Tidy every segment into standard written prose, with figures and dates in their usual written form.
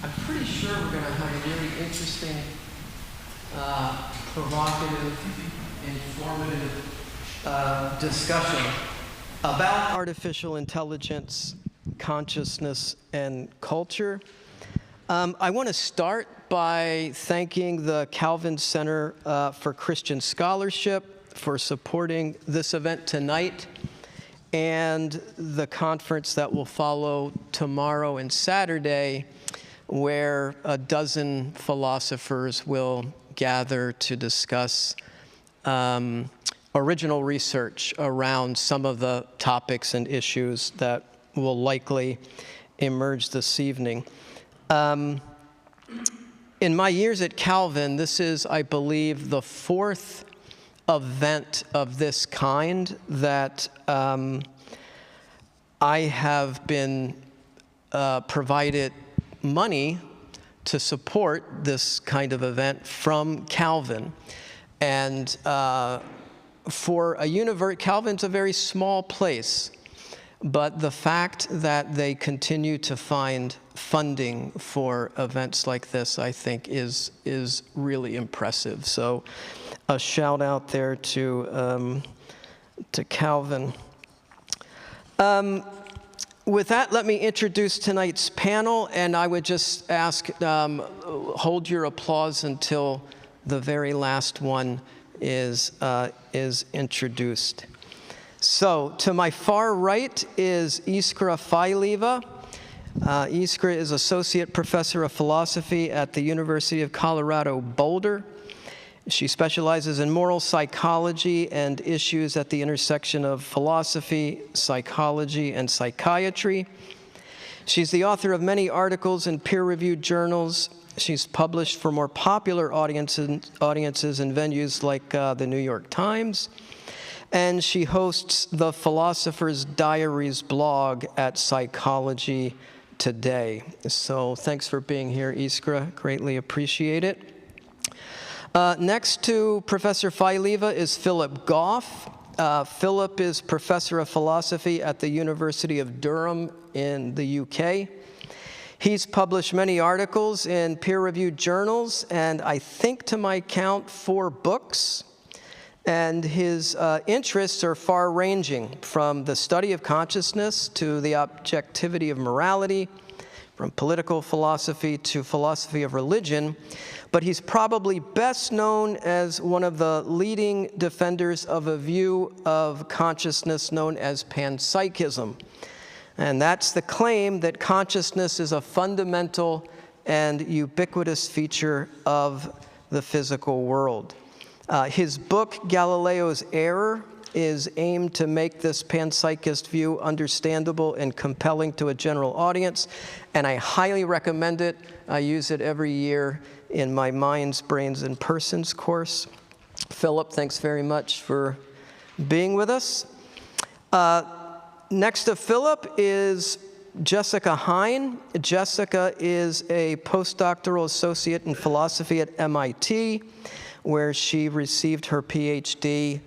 I'm pretty sure we're going to have a really interesting, provocative, informative discussion about artificial intelligence, consciousness, and culture. I want to start by thanking the Calvin Center for Christian Scholarship for supporting this event tonight and the conference that will follow tomorrow and Saturday, where a dozen philosophers will gather to discuss original research around some of the topics and issues that will likely emerge this evening. In my years at Calvin, this is, I believe, the fourth event of this kind that I have been provided money to support this kind of event from Calvin. And for a Calvin's a very small place, but the fact that they continue to find funding for events like this, I think, is really impressive. So a shout out there to Calvin. With that, let me introduce tonight's panel, and I would just ask, hold your applause until the very last one is introduced. So, to my far right is Iskra Failiva. Iskra is Associate Professor of Philosophy at the University of Colorado Boulder. She specializes in moral psychology and issues at the intersection of philosophy, psychology, and psychiatry. She's the author of many articles in peer-reviewed journals. She's published for more popular audiences in venues like the New York Times. And she hosts the Philosopher's Diaries blog at Psychology Today. So thanks for being here, Iskra. Greatly appreciate it. Next to Professor Failiva is Philip Goff. Philip is Professor of Philosophy at the University of Durham in the UK. He's published many articles in peer-reviewed journals, and I think to my count 4 books. And his interests are far-ranging, from the study of consciousness to the objectivity of morality, from political philosophy to philosophy of religion. But he's probably best known as one of the leading defenders of a view of consciousness known as panpsychism. And that's the claim that consciousness is a fundamental and ubiquitous feature of the physical world. His book, Galileo's Error, is aimed to make this panpsychist view understandable and compelling to a general audience, and I highly recommend it. I use it every year in my Minds, Brains, and Persons course. Philip, thanks very much for being with us. Next to Philip is Jessica Hine. Jessica is a postdoctoral associate in philosophy at MIT, where she received her PhD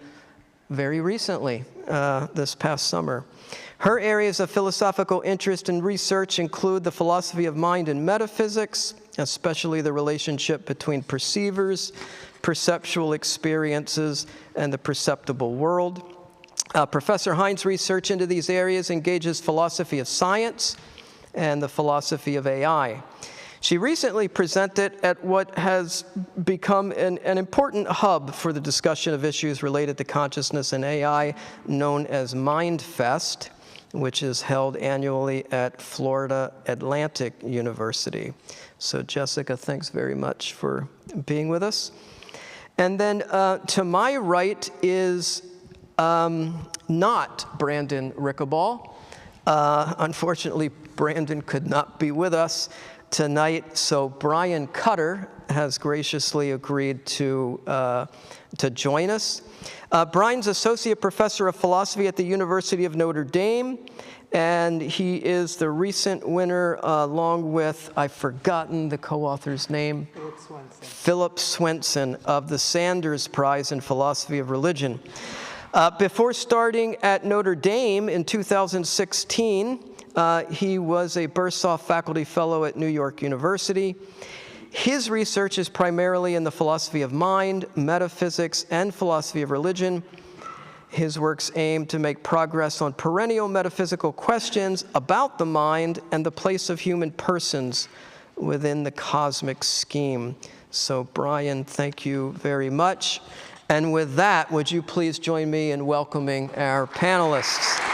very recently, this past summer. Her areas of philosophical interest and research include the philosophy of mind and metaphysics, especially the relationship between perceivers, perceptual experiences, and the perceptible world. Professor Hine's research into these areas engages philosophy of science and the philosophy of AI. She recently presented at what has become an important hub for the discussion of issues related to consciousness and AI, known as MindFest, which is held annually at Florida Atlantic University. So Jessica, thanks very much for being with us. And then to my right is not Brandon Rickaball. Unfortunately, Brandon could not be with us tonight, so Brian Cutter has graciously agreed to join us. Brian's Associate Professor of Philosophy at the University of Notre Dame, and he is the recent winner, along with, I've forgotten the co-author's name, Philip Swenson of the Sanders Prize in Philosophy of Religion. Before starting at Notre Dame in 2016, He was a Bursoff Faculty Fellow at New York University. His research is primarily in the philosophy of mind, metaphysics, and philosophy of religion. His works aim to make progress on perennial metaphysical questions about the mind and the place of human persons within the cosmic scheme. So, Brian, thank you very much. And with that, would you please join me in welcoming our panelists?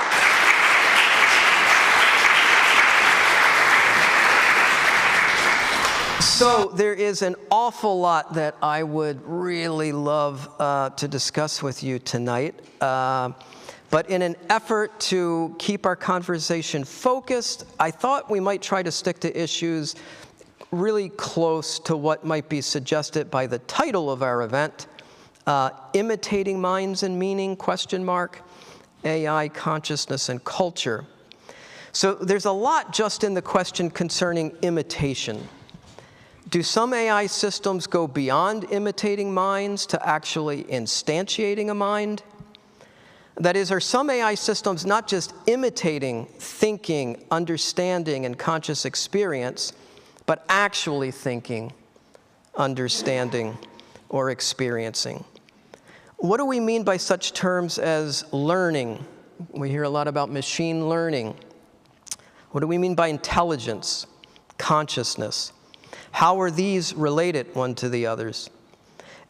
So there is an awful lot that I would really love to discuss with you tonight. But in an effort to keep our conversation focused, I thought we might try to stick to issues really close to what might be suggested by the title of our event, Imitating Minds and Meaning, ? AI, Consciousness, and Culture. So there's a lot just in the question concerning imitation. Do some AI systems go beyond imitating minds to actually instantiating a mind? That is, are some AI systems not just imitating thinking, understanding, and conscious experience, but actually thinking, understanding, or experiencing? What do we mean by such terms as learning? We hear a lot about machine learning. What do we mean by intelligence, consciousness? How are these related one to the others?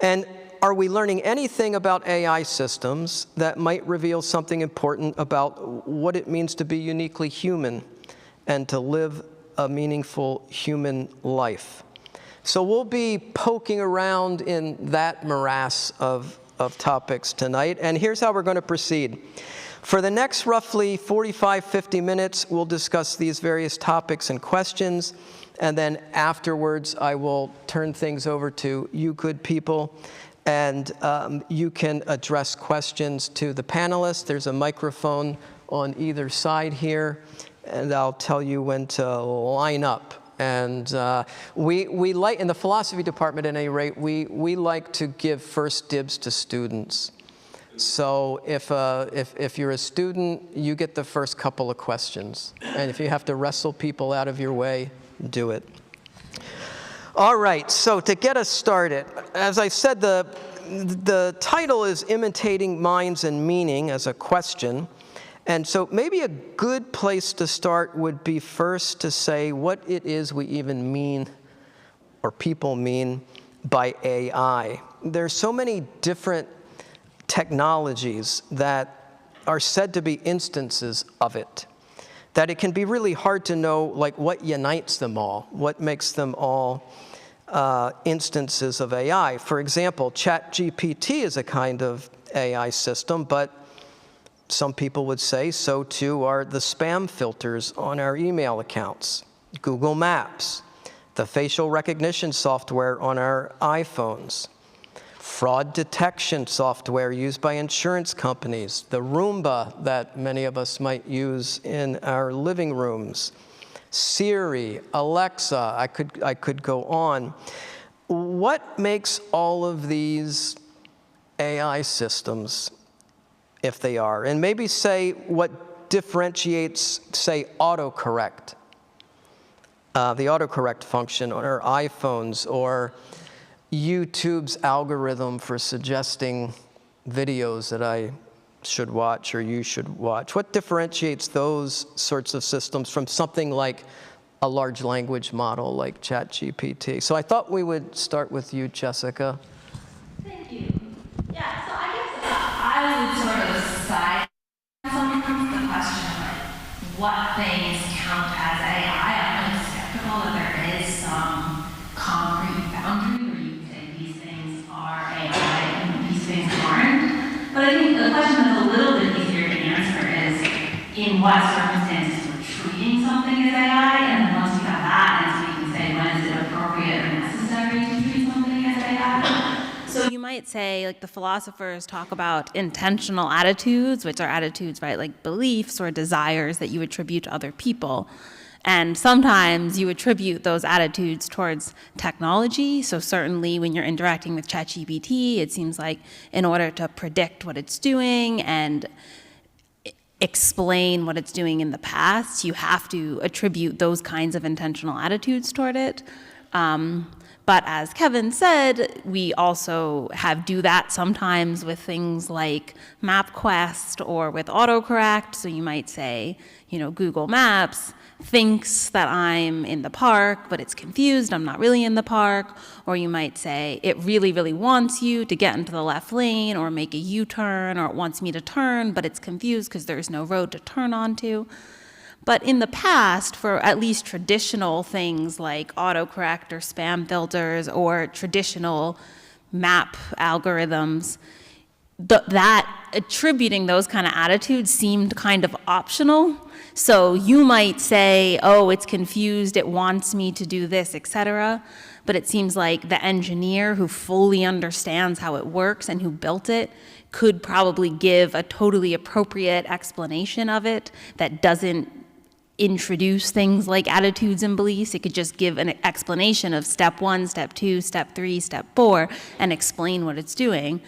And are we learning anything about AI systems that might reveal something important about what it means to be uniquely human and to live a meaningful human life? So we'll be poking around in that morass of topics tonight, and here's how we're going to proceed. For the next roughly 45, 50 minutes, we'll discuss these various topics and questions, and then afterwards, I will turn things over to you good people, and you can address questions to the panelists. There's a microphone on either side here, and I'll tell you when to line up. And we like, in the philosophy department at any rate, we like to give first dibs to students. So if you're a student, you get the first couple of questions. And if you have to wrestle people out of your way, do it. All right, so to get us started, as I said, the title is Imitating Minds and Meaning as a question. And so maybe a good place to start would be first to say what it is we even mean, or people mean, by AI. There's so many different technologies that are said to be instances of it, that it can be really hard to know like what unites them all, what makes them all instances of AI. For example, ChatGPT is a kind of AI system, but some people would say so too are the spam filters on our email accounts, Google Maps, the facial recognition software on our iPhones, fraud detection software used by insurance companies, the Roomba that many of us might use in our living rooms, Siri, Alexa, I could go on. What makes all of these AI systems, if they are, and maybe say what differentiates, say, autocorrect, the autocorrect function on our iPhones, or YouTube's algorithm for suggesting videos that I should watch or you should watch. What differentiates those sorts of systems from something like a large language model like ChatGPT? So I thought we would start with you, Jessica. Thank you. Yeah, so I guess I would sort of side sometimes the question of like, what things count as AI. I'm skeptical that there is some concrete boundary where you say these things are AI and these things aren't. But I think the question that's a little bit easier to answer is in what circumstances we're treating something as AI, and then once we have that answer, we can say when is it appropriate or necessary to treat something as AI. So you might say, like the philosophers talk about intentional attitudes, which are attitudes, right, like beliefs or desires that you attribute to other people. And sometimes you attribute those attitudes towards technology. So certainly when you're interacting with ChatGPT, it seems like in order to predict what it's doing and explain what it's doing in the past. You have to attribute those kinds of intentional attitudes toward it. But as Kevin said, we also do that sometimes with things like MapQuest or with autocorrect. So you might say, Google Maps thinks that I'm in the park, but it's confused, I'm not really in the park. Or you might say, it really, really wants you to get into the left lane or make a U-turn, or it wants me to turn, but it's confused because there's no road to turn onto. But in the past, for at least traditional things like autocorrect or spam filters or traditional map algorithms, that attributing those kind of attitudes seemed kind of optional. So you might say, oh, it's confused, it wants me to do this, etc. But it seems like the engineer who fully understands how it works and who built it could probably give a totally appropriate explanation of it that doesn't introduce things like attitudes and beliefs. It could just give an explanation of step 1, step 2, step 3, step 4, and explain what it's doing.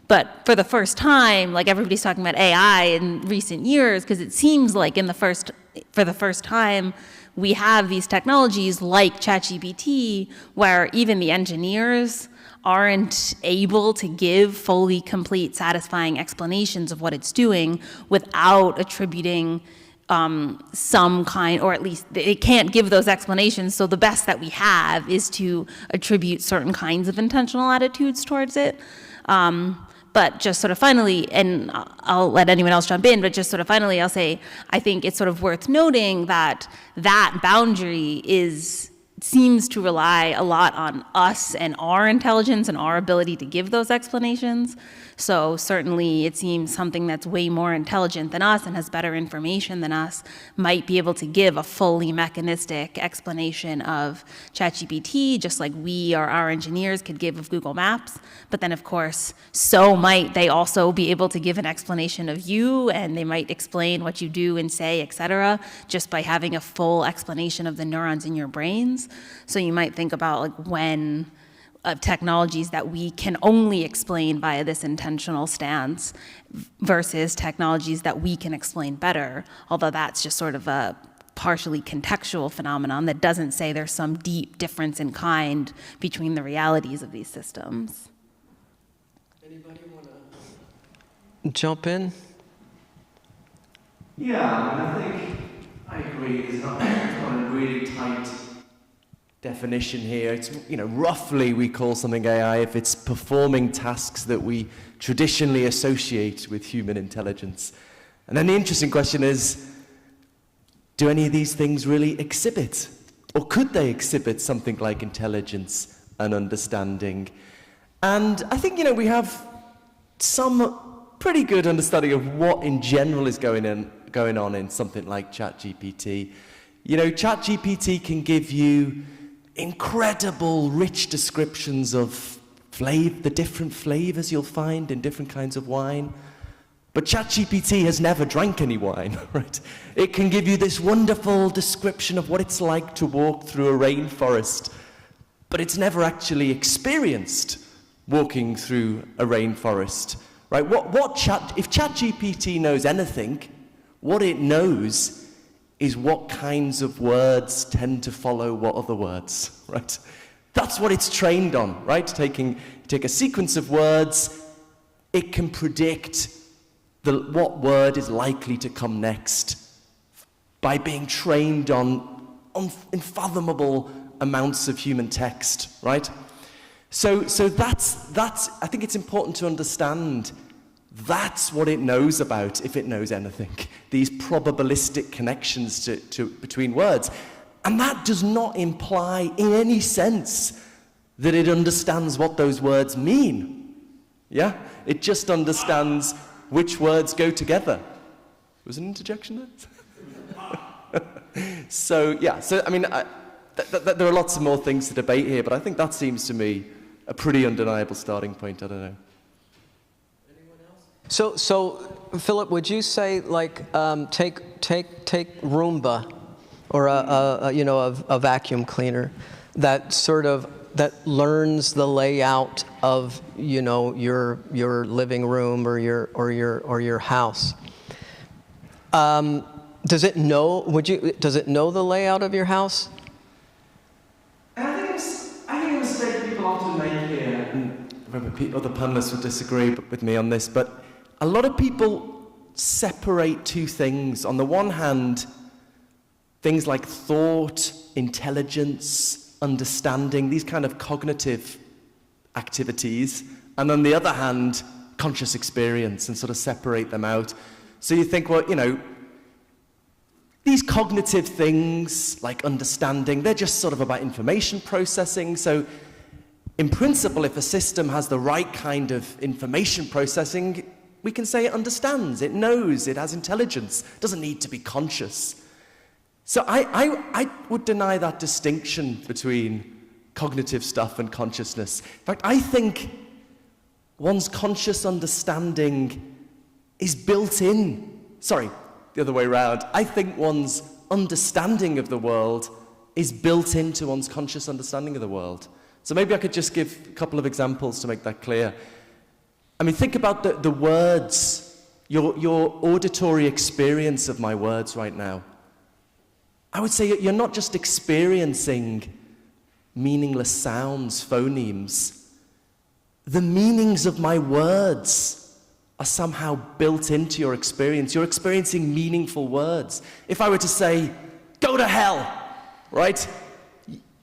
But for the first time, like everybody's talking about AI in recent years, because it seems like for the first time, we have these technologies like ChatGPT, where even the engineers aren't able to give fully complete, satisfying explanations of what it's doing without attributing some kind, or at least they can't give those explanations. So the best that we have is to attribute certain kinds of intentional attitudes towards it. But just sort of finally, and I'll let anyone else jump in, but just sort of finally, I'll say, I think it's sort of worth noting that that boundary seems to rely a lot on us and our intelligence and our ability to give those explanations. So certainly it seems something that's way more intelligent than us and has better information than us might be able to give a fully mechanistic explanation of ChatGPT, just like we or our engineers could give of Google Maps. But then of course, so might they also be able to give an explanation of you, and they might explain what you do and say, etc., just by having a full explanation of the neurons in your brains. So you might think about like when technologies that we can only explain via this intentional stance versus technologies that we can explain better, although that's just sort of a partially contextual phenomenon that doesn't say there's some deep difference in kind between the realities of these systems. Anybody want to jump in? Yeah, I think I agree. There's not a really tight definition here. It's, roughly we call something AI if it's performing tasks that we traditionally associate with human intelligence. And then the interesting question is, do any of these things really exhibit? Or could they exhibit something like intelligence and understanding? And I think, we have some pretty good understanding of what in general is going on in something like ChatGPT. ChatGPT can give you incredible, rich descriptions of the different flavors you'll find in different kinds of wine. But ChatGPT has never drank any wine, right? It can give you this wonderful description of what it's like to walk through a rainforest, but it's never actually experienced walking through a rainforest, right? If ChatGPT knows anything, what it knows is what kinds of words tend to follow what other words, right? That's what it's trained on, right? Take a sequence of words, it can predict what word is likely to come next by being trained on unfathomable amounts of human text, right? So that's I think it's important to understand that's what it knows about, if it knows anything, these probabilistic connections between words. And that does not imply in any sense that it understands what those words mean. Yeah? It just understands which words go together. Was an interjection there? So I mean, there are lots of more things to debate here, but I think that seems to me a pretty undeniable starting point. I don't know. So Philip, would you say take Roomba, or a vacuum cleaner that learns the layout of your living room or your house, Does it know, does it know the layout of your house? I think a mistake people often make here, and other panelists would disagree with me on this, but a lot of people separate two things. On the one hand, things like thought, intelligence, understanding, these kind of cognitive activities, and on the other hand, conscious experience, and sort of separate them out. So you think, well, these cognitive things, like understanding, they're just sort of about information processing. So in principle, if a system has the right kind of information processing, we can say it understands, it knows, it has intelligence, it doesn't need to be conscious. So I would deny that distinction between cognitive stuff and consciousness. In fact, I think one's conscious understanding is built in. Sorry, the other way around. I think one's understanding of the world is built into one's conscious understanding of the world. So maybe I could just give a couple of examples to make that clear. I mean, think about the words, your auditory experience of my words right now. I would say you're not just experiencing meaningless sounds, phonemes. The meanings of my words are somehow built into your experience. You're experiencing meaningful words. If I were to say, go to hell, right?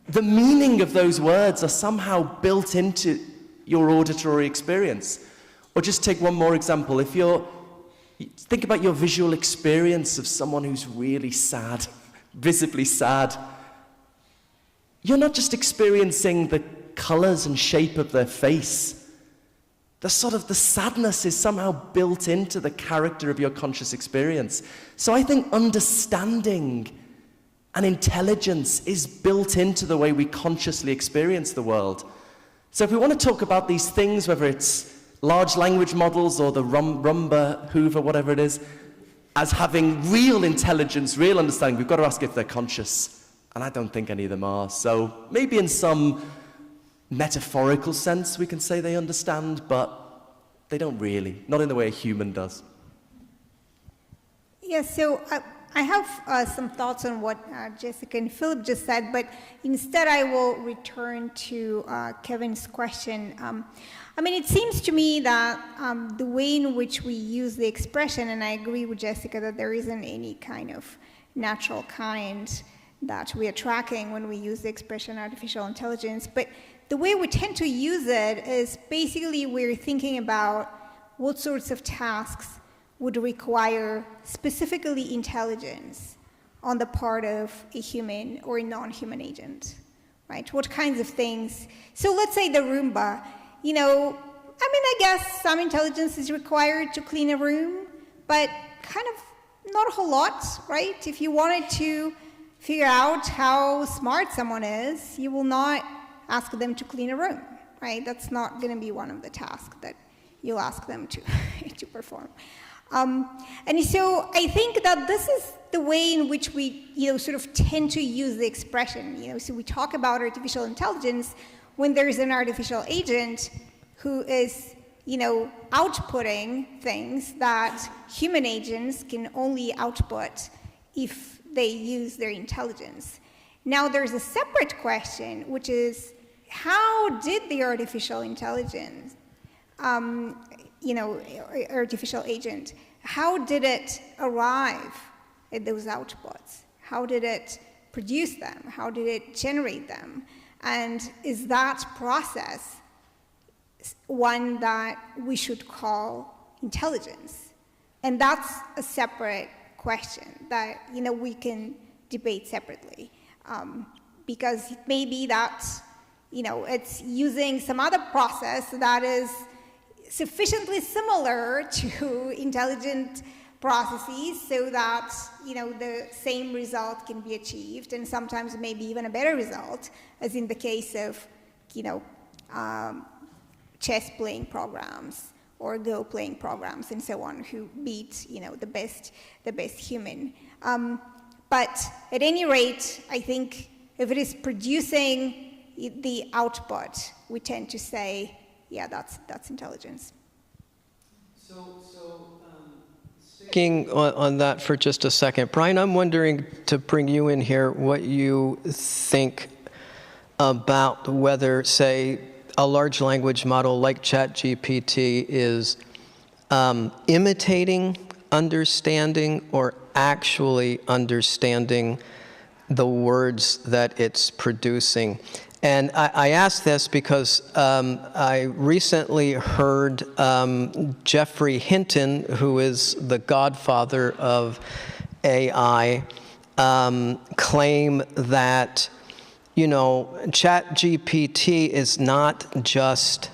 The meaning of those words are somehow built into your auditory experience. Or just take one more example. Think about your visual experience of someone who's really sad, visibly sad. You're not just experiencing the colors and shape of their face. The sadness is somehow built into the character of your conscious experience. So I think understanding and intelligence is built into the way we consciously experience the world. So if we want to talk about these things, whether it's large language models or the Rumba, Hoover, whatever it is, as having real intelligence, real understanding, we've got to ask if they're conscious. And I don't think any of them are. So maybe in some metaphorical sense we can say they understand, but they don't really, not in the way a human does. Yes, so I have some thoughts on what Jessica and Philip just said, but instead I will return to Kevin's question. I mean, it seems to me that the way in which we use the expression, and I agree with Jessica that there isn't any kind of natural kind that we are tracking when we use the expression artificial intelligence, but the way we tend to use it is basically we're thinking about what sorts of tasks would require specifically intelligence on the part of a human or a non-human agent, right? What kinds of things? So let's say the Roomba, I guess some intelligence is required to clean a room, but kind of not a whole lot, right? If you wanted to figure out how smart someone is, you will not ask them to clean a room, right? That's not going to be one of the tasks that you'll ask them to, to perform. And so I think that this is the way in which we, sort of tend to use the expression. So we talk about artificial intelligence when there's an artificial agent who is, outputting things that human agents can only output if they use their intelligence. Now there's a separate question, which is, how did the artificial intelligence, artificial agent, how did it arrive at those outputs? How did it produce them? How did it generate them? And is that process one that we should call intelligence? And that's a separate question that, we can debate separately. Because it may be that, it's using some other process that is sufficiently similar to intelligent processes so that, the same result can be achieved, and sometimes maybe even a better result, as in the case of, chess playing programs or Go playing programs and so on, who beat, the best human. But at any rate, I think if it is producing the output, we tend to say, yeah, that's intelligence. So Sticking on that for just a second, Brian, I'm wondering, to bring you in here, what you think about whether, say, a large language model like ChatGPT is imitating understanding or actually understanding the words that it's producing. And I ask this because I recently heard Geoffrey Hinton, who is the godfather of AI, claim that, you know, ChatGPT is not just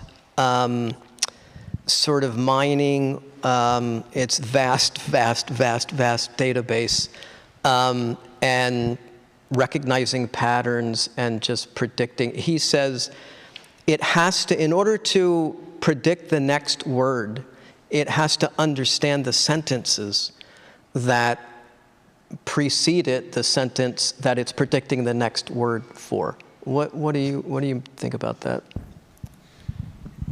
sort of mining its vast database and recognizing patterns and just predicting. He says it has to, in order to predict the next word, it has to understand the sentences that precede it, the sentence that it's predicting the next word for. What do you think about that?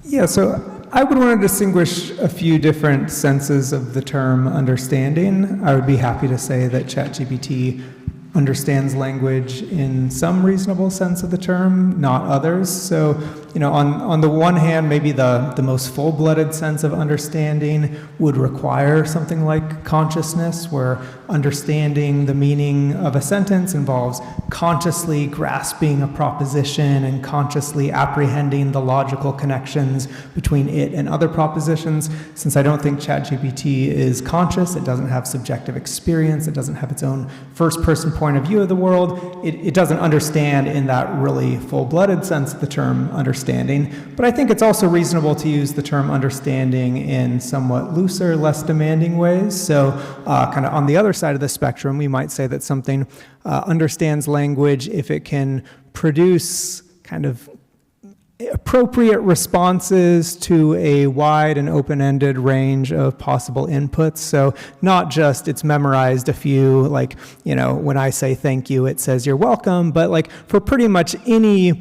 Yeah, so I would want to distinguish a few different senses of the term understanding. I would be happy to say that ChatGPT understands language in some reasonable sense of the term, not others. So, you know, on the one hand, maybe the most full-blooded sense of understanding would require something like consciousness, where understanding the meaning of a sentence involves consciously grasping a proposition and consciously apprehending the logical connections between it and other propositions. Since I don't think ChatGPT is conscious, it doesn't have subjective experience, it doesn't have its own first-person point of view of the world, it doesn't understand in that really full-blooded sense of the term understanding. But I think it's also reasonable to use the term understanding in somewhat looser, less demanding ways. So kind of on the other side of the spectrum, we might say that something understands language if it can produce kind of appropriate responses to a wide and open-ended range of possible inputs. So not just it's memorized a few, like, you know, when I say thank you, it says you're welcome, but like for pretty much any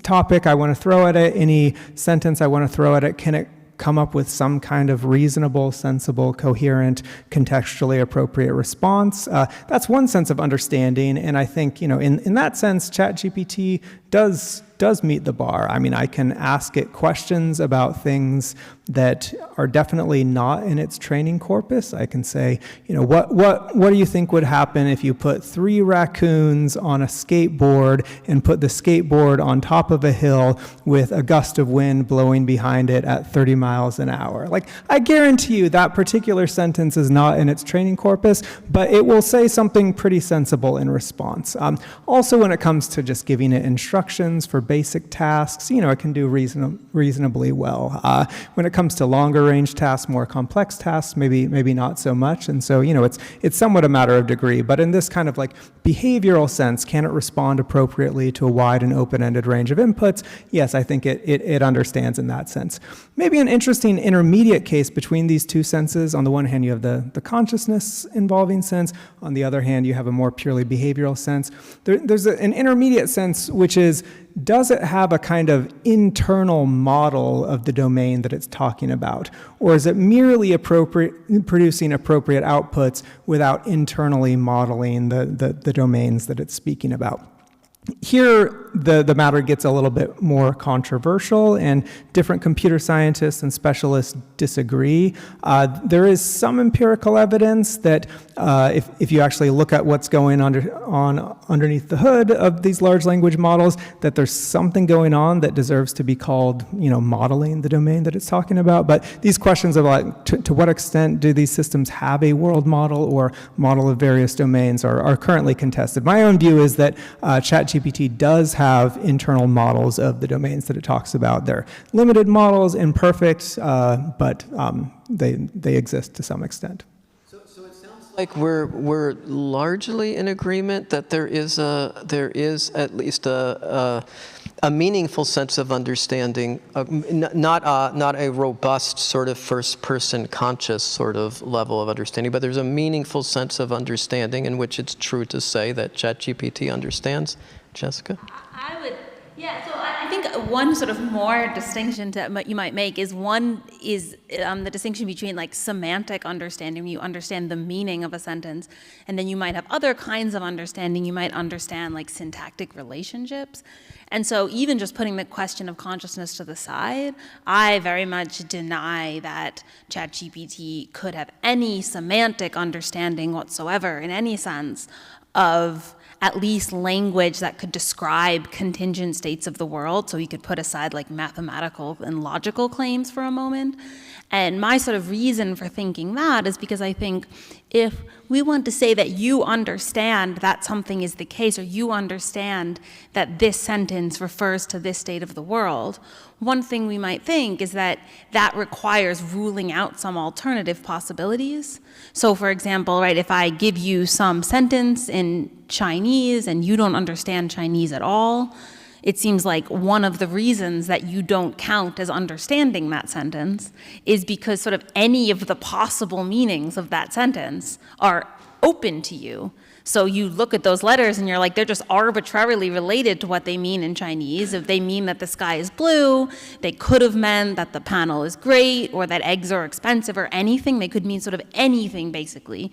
topic I want to throw at it, any sentence I want to throw at it, can it come up with some kind of reasonable, sensible, coherent, contextually appropriate response? That's one sense of understanding, and I think, you know, in that sense, ChatGPT does meet the bar. I mean, I can ask it questions about things that are definitely not in its training corpus. I can say, you know, what do you think would happen if you put 3 raccoons on a skateboard and put the skateboard on top of a hill with a gust of wind blowing behind it at 30 miles an hour? Like, I guarantee you that particular sentence is not in its training corpus, but it will say something pretty sensible in response. Also, when it comes to just giving it instructions for basic tasks, you know, it can do reasonably well. When it comes to longer range tasks, more complex tasks, maybe not so much. And so, you know, it's somewhat a matter of degree. But in this kind of like behavioral sense, can it respond appropriately to a wide and open-ended range of inputs? Yes, I think it understands in that sense. Maybe an interesting intermediate case between these two senses. On the one hand, you have the consciousness involving sense. On the other hand, you have a more purely behavioral sense. There's an intermediate sense, which is, does it have a kind of internal model of the domain that it's talking about? Or is it merely producing appropriate outputs without internally modeling the domains that it's speaking about? Here, the matter gets a little bit more controversial, and different computer scientists and specialists disagree. There is some empirical evidence that if you actually look at what's going on underneath the hood of these large language models, that there's something going on that deserves to be called, you know, modeling the domain that it's talking about. But these questions of like, to what extent do these systems have a world model or model of various domains are currently contested. My own view is that ChatGPT does have internal models of the domains that it talks about. They're limited models, imperfect, but they exist to some extent. So it sounds like we're largely in agreement that there is at least a meaningful sense of understanding, not a robust sort of first-person conscious sort of level of understanding, but there's a meaningful sense of understanding in which it's true to say that ChatGPT understands. Jessica? I would Yeah, so I think one sort of more distinction to what you might make is one is the distinction between like semantic understanding, you understand the meaning of a sentence, and then you might have other kinds of understanding. You might understand like syntactic relationships. And so even just putting the question of consciousness to the side, I very much deny that ChatGPT could have any semantic understanding whatsoever in any sense of at least language that could describe contingent states of the world, so we could put aside like mathematical and logical claims for a moment. And my sort of reason for thinking that is because I think if we want to say that you understand that something is the case, or you understand that this sentence refers to this state of the world, one thing we might think is that that requires ruling out some alternative possibilities. So for example, right, if I give you some sentence in Chinese and you don't understand Chinese at all, it seems like one of the reasons that you don't count as understanding that sentence is because sort of any of the possible meanings of that sentence are open to you. So you look at those letters and you're like, they're just arbitrarily related to what they mean in Chinese. If they mean that the sky is blue, they could have meant that the panel is great or that eggs are expensive or anything. They could mean sort of anything, basically.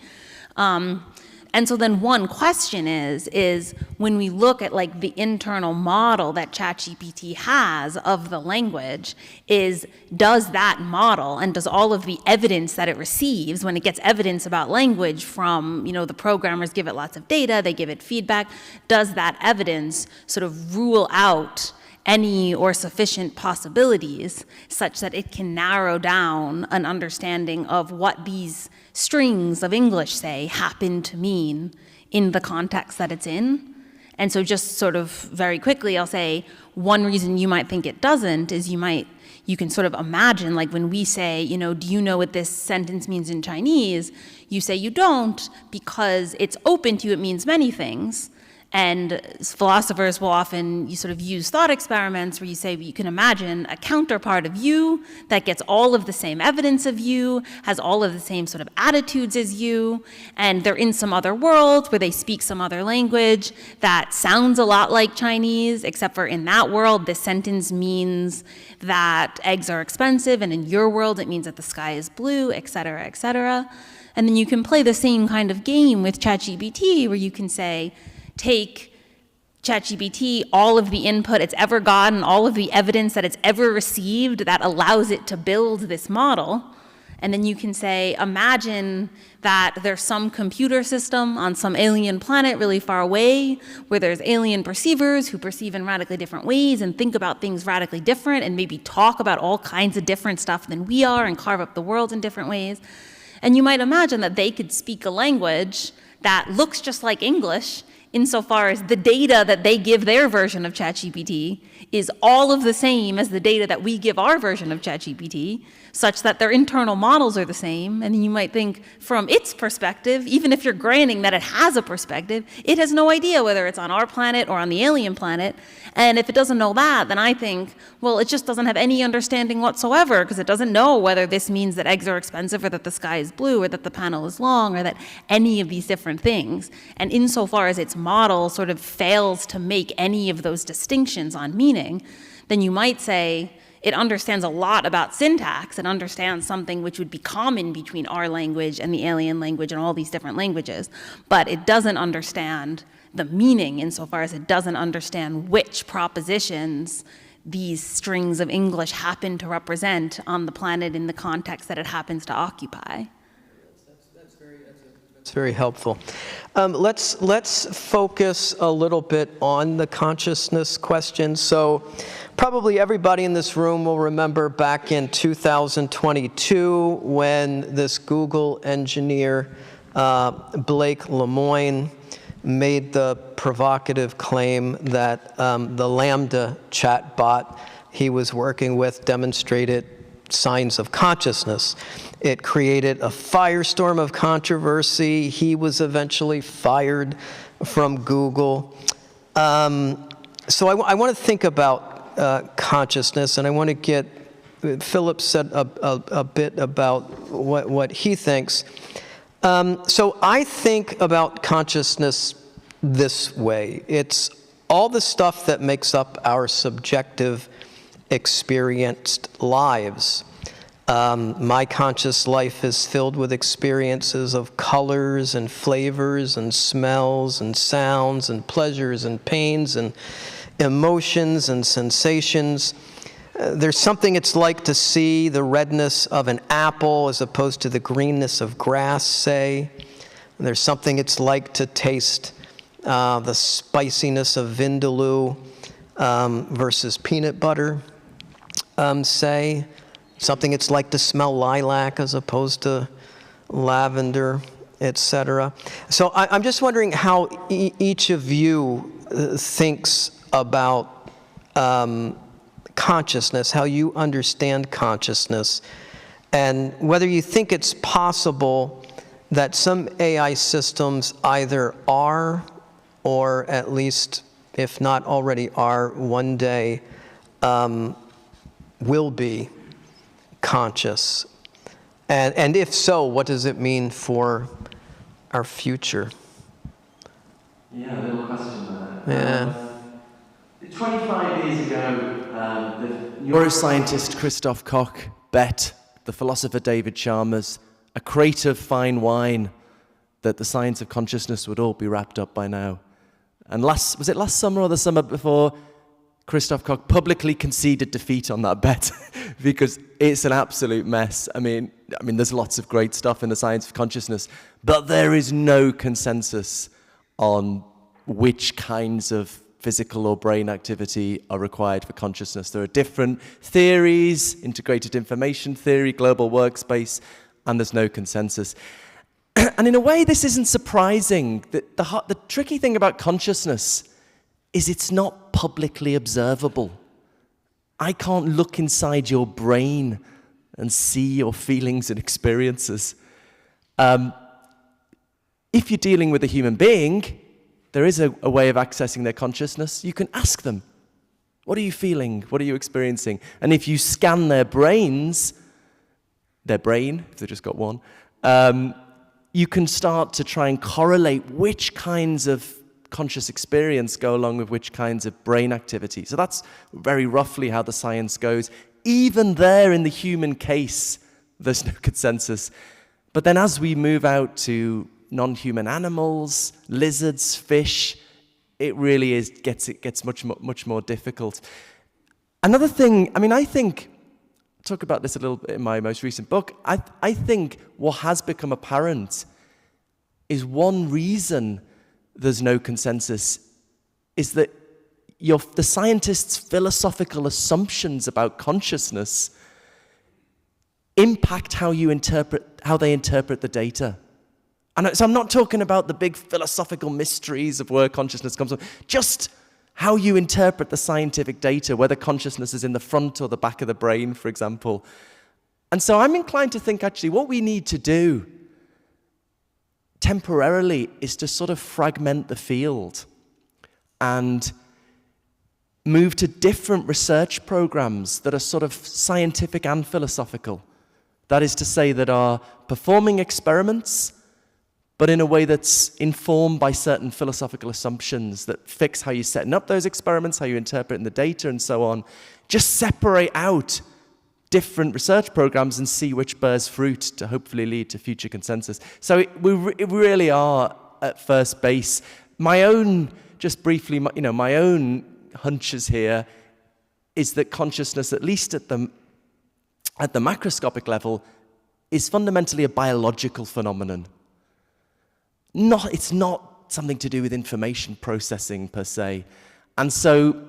And so then one question is when we look at like the internal model that ChatGPT has of the language, does that model and does all of the evidence that it receives when it gets evidence about language from, the programmers give it lots of data, they give it feedback, does that evidence sort of rule out any or sufficient possibilities such that it can narrow down an understanding of what these strings of English, say, happen to mean in the context that it's in? And so just sort of very quickly, I'll say one reason you might think it doesn't is you can sort of imagine, like when we say, do you know what this sentence means in Chinese? You say you don't because it's open to you, it means many things. And philosophers will often sort of use thought experiments where you say you can imagine a counterpart of you that gets all of the same evidence of you, has all of the same sort of attitudes as you, and they're in some other world where they speak some other language that sounds a lot like Chinese, except for in that world, this sentence means that eggs are expensive, and in your world, it means that the sky is blue, et cetera, et cetera. And then you can play the same kind of game with ChatGPT where you can say, take ChatGPT, all of the input it's ever gotten, all of the evidence that it's ever received that allows it to build this model, and then you can say, imagine that there's some computer system on some alien planet really far away where there's alien perceivers who perceive in radically different ways and think about things radically different and maybe talk about all kinds of different stuff than we are and carve up the world in different ways. And you might imagine that they could speak a language that looks just like English, insofar as the data that they give their version of ChatGPT is all of the same as the data that we give our version of ChatGPT, such that their internal models are the same. And you might think from its perspective, even if you're granting that it has a perspective, it has no idea whether it's on our planet or on the alien planet. And if it doesn't know that, then I think, well, it just doesn't have any understanding whatsoever because it doesn't know whether this means that eggs are expensive or that the sky is blue or that the panel is long or that any of these different things. And insofar as its model sort of fails to make any of those distinctions on meaning, then you might say it understands a lot about syntax. It understands something which would be common between our language and the alien language and all these different languages, but it doesn't understand the meaning insofar as it doesn't understand which propositions these strings of English happen to represent on the planet in the context that it happens to occupy. It's very helpful. Let's focus a little bit on the consciousness question. So probably everybody in this room will remember back in 2022 when this Google engineer, Blake Lemoine, made the provocative claim that the Lambda chatbot he was working with demonstrated signs of consciousness. It created a firestorm of controversy. He was eventually fired from Google. So I want to think about consciousness, and I want to get, Philip said a bit about what he thinks. So I think about consciousness this way. It's all the stuff that makes up our subjective experienced lives. My conscious life is filled with experiences of colors and flavors and smells and sounds and pleasures and pains and emotions and sensations. There's something it's like to see the redness of an apple as opposed to the greenness of grass, say. There's something it's like to taste the spiciness of vindaloo versus peanut butter, say. Something it's like to smell lilac as opposed to lavender, etc. So I'm just wondering how each of you thinks about consciousness, how you understand consciousness, and whether you think it's possible that some AI systems either are, or at least, if not already are, one day will be conscious. And if so, what does it mean for our future? Yeah, a little question there. Yeah. 25 years ago, the neuroscientist Christoph Koch bet the philosopher David Chalmers a crate of fine wine that the science of consciousness would all be wrapped up by now. And was it last summer or the summer before, Christoph Koch publicly conceded defeat on that bet because it's an absolute mess. I mean, there's lots of great stuff in the science of consciousness, but there is no consensus on which kinds of physical or brain activity are required for consciousness. There are different theories, integrated information theory, global workspace, and there's no consensus. And in a way, this isn't surprising. The tricky thing about consciousness is it's not publicly observable. I can't look inside your brain and see your feelings and experiences. If you're dealing with a human being, there is a way of accessing their consciousness. You can ask them, what are you feeling? What are you experiencing? And if you scan their brain, if they've just got one, you can start to try and correlate which kinds of conscious experience go along with which kinds of brain activity. So that's very roughly how the science goes. Even there in the human case, there's no consensus. But then as we move out to non-human animals, lizards, fish, it really gets much more difficult. Another thing, I think, I talk about this a little bit in my most recent book, I think what has become apparent is one reason there's no consensus is that the scientists' philosophical assumptions about consciousness impact how they interpret the data. And so I'm not talking about the big philosophical mysteries of where consciousness comes from, just how you interpret the scientific data, whether consciousness is in the front or the back of the brain, for example. And so I'm inclined to think, actually, what we need to do temporarily is to sort of fragment the field and move to different research programs that are sort of scientific and philosophical. That is to say, that are performing experiments, but in a way that's informed by certain philosophical assumptions that fix how you're setting up those experiments, how you interpret the data, and so on. Just separate out different research programs and see which bears fruit to hopefully lead to future consensus. So we really are at first base. My own hunches here is that consciousness, at least at the macroscopic level, is fundamentally a biological phenomenon. It's not something to do with information processing per se. And so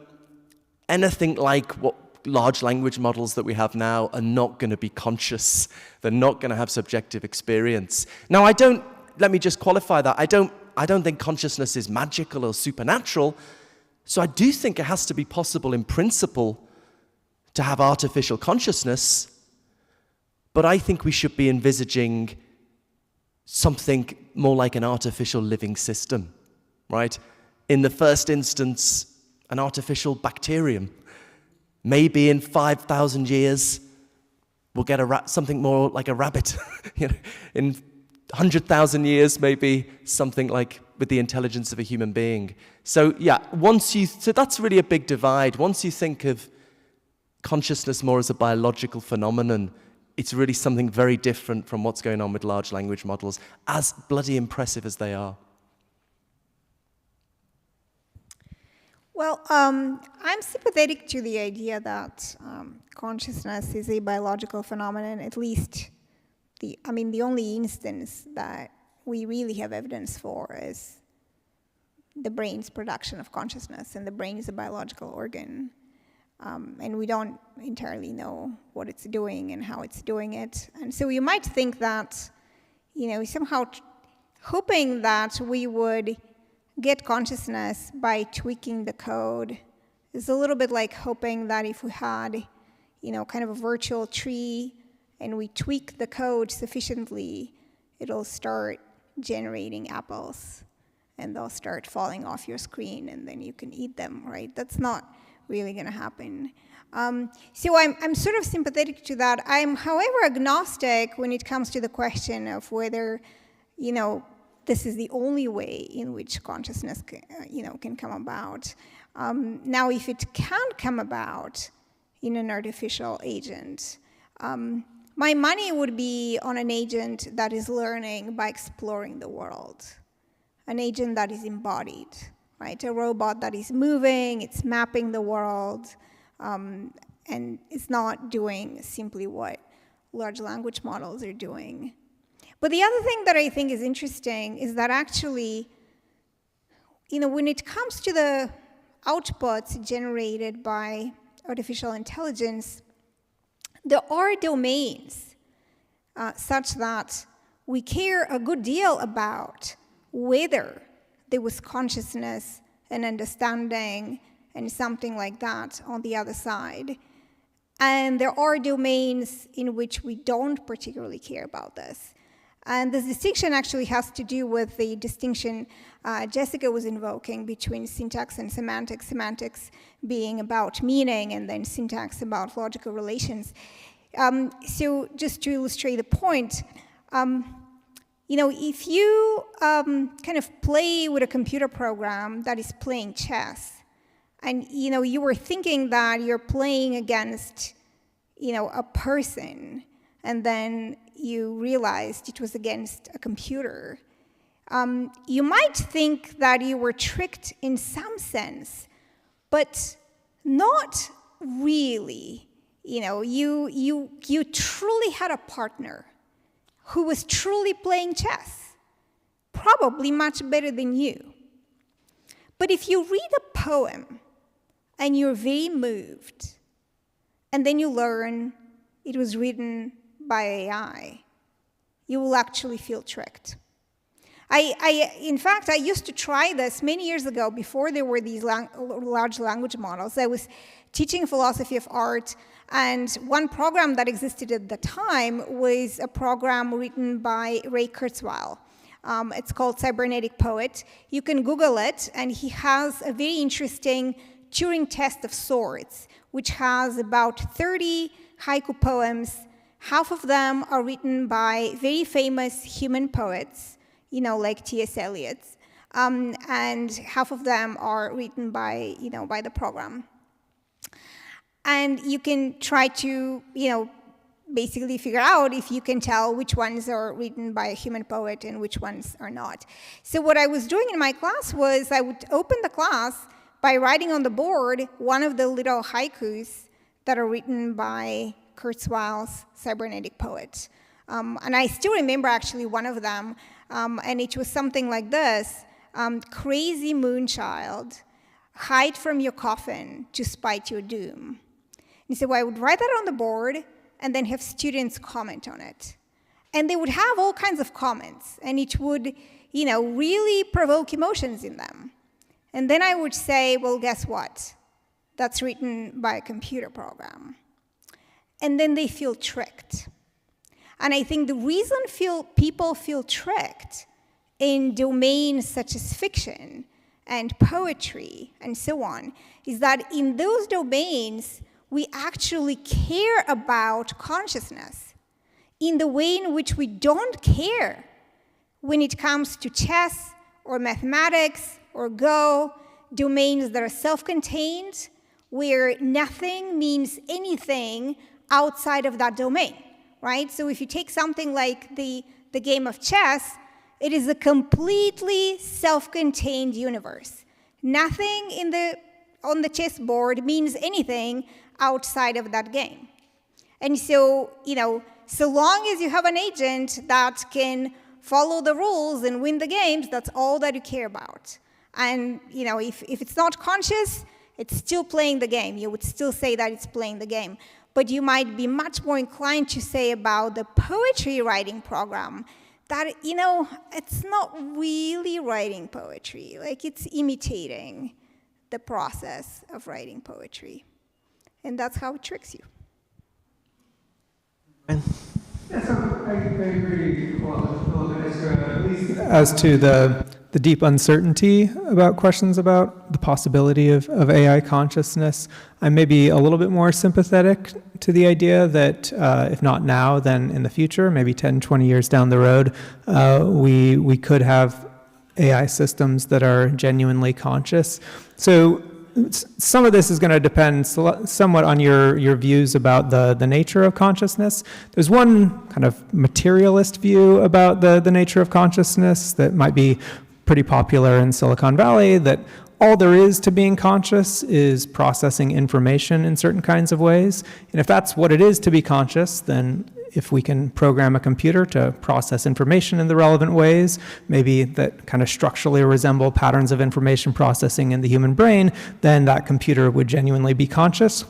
anything like what large language models that we have now are not going to be conscious. They're not going to have subjective experience. Now, let me just qualify that. I don't think consciousness is magical or supernatural. So I do think it has to be possible in principle to have artificial consciousness. But I think we should be envisaging something more like an artificial living system, right? In the first instance, an artificial bacterium. Maybe in 5,000 years, we'll get something more like a rabbit. In 100,000 years, maybe something like with the intelligence of a human being. So yeah, so that's really a big divide. Once you think of consciousness more as a biological phenomenon, it's really something very different from what's going on with large language models, as bloody impressive as they are. Well, I'm sympathetic to the idea that consciousness is a biological phenomenon, at least the only instance that we really have evidence for is the brain's production of consciousness, and the brain is a biological organ. And we don't entirely know what it's doing and how it's doing it. And so you might think that, somehow hoping that we would get consciousness by tweaking the code is a little bit like hoping that if we had, kind of a virtual tree and we tweak the code sufficiently, it'll start generating apples and they'll start falling off your screen and then you can eat them, right? That's not really going to happen. So I'm sort of sympathetic to that. I'm, however, agnostic when it comes to the question of whether, this is the only way in which consciousness, can come about. Now, if it can't come about in an artificial agent, my money would be on an agent that is learning by exploring the world, an agent that is embodied, right? A robot that is moving, it's mapping the world, and it's not doing simply what large language models are doing. But the other thing that I think is interesting is that actually, when it comes to the outputs generated by artificial intelligence, there are domains such that we care a good deal about whether there was consciousness and understanding and something like that on the other side. And there are domains in which we don't particularly care about this. And this distinction actually has to do with the distinction Jessica was invoking between syntax and semantics, semantics being about meaning and then syntax about logical relations. So just to illustrate the point, if you kind of play with a computer program that is playing chess, and you were thinking that you're playing against a person, and then you realized it was against a computer, you might think that you were tricked in some sense, but not really. You truly had a partner who was truly playing chess, probably much better than you. But if you read a poem and you're very moved, and then you learn it was written by AI, you will actually feel tricked. In fact, I used to try this many years ago before there were these large language models. I was teaching philosophy of art, and one program that existed at the time was a program written by Ray Kurzweil. It's called Cybernetic Poet. You can Google it, and he has a very interesting Turing test of sorts, which has about 30 haiku poems. Half of them are written by very famous human poets, like T.S. Eliot, and half of them are written by, by the program. And you can try to, basically figure out if you can tell which ones are written by a human poet and which ones are not. So what I was doing in my class was I would open the class by writing on the board one of the little haikus that are written by Kurzweil's Cybernetic Poet. And I still remember actually one of them, and it was something like this: crazy moonchild, hide from your coffin to spite your doom. And so I would write that on the board and then have students comment on it. And they would have all kinds of comments, and it would, really provoke emotions in them. And then I would say, well, guess what? That's written by a computer program. And then they feel tricked. And I think the reason people feel tricked in domains such as fiction and poetry and so on is that in those domains, we actually care about consciousness in the way in which we don't care when it comes to chess or mathematics or Go, domains that are self-contained, where nothing means anything outside of that domain, right? So if you take something like the game of chess, it is a completely self-contained universe. Nothing on the chessboard means anything outside of that game. And so, so long as you have an agent that can follow the rules and win the games, that's all that you care about. And, if it's not conscious, it's still playing the game. You would still say that it's playing the game. But you might be much more inclined to say about the poetry writing program that, it's not really writing poetry. Like, it's imitating the process of writing poetry. And that's how it tricks you. Yeah, so I agree at least as to the deep uncertainty about questions about the possibility of AI consciousness. I'm maybe a little bit more sympathetic to the idea that if not now, then in the future, maybe 10, 20 years down the road, we could have AI systems that are genuinely conscious. So some of this is going to depend somewhat on your views about the nature of consciousness. There's one kind of materialist view about the nature of consciousness that might be pretty popular in Silicon Valley, that all there is to being conscious is processing information in certain kinds of ways. And if that's what it is to be conscious, then if we can program a computer to process information in the relevant ways, maybe that kind of structurally resemble patterns of information processing in the human brain, then that computer would genuinely be conscious.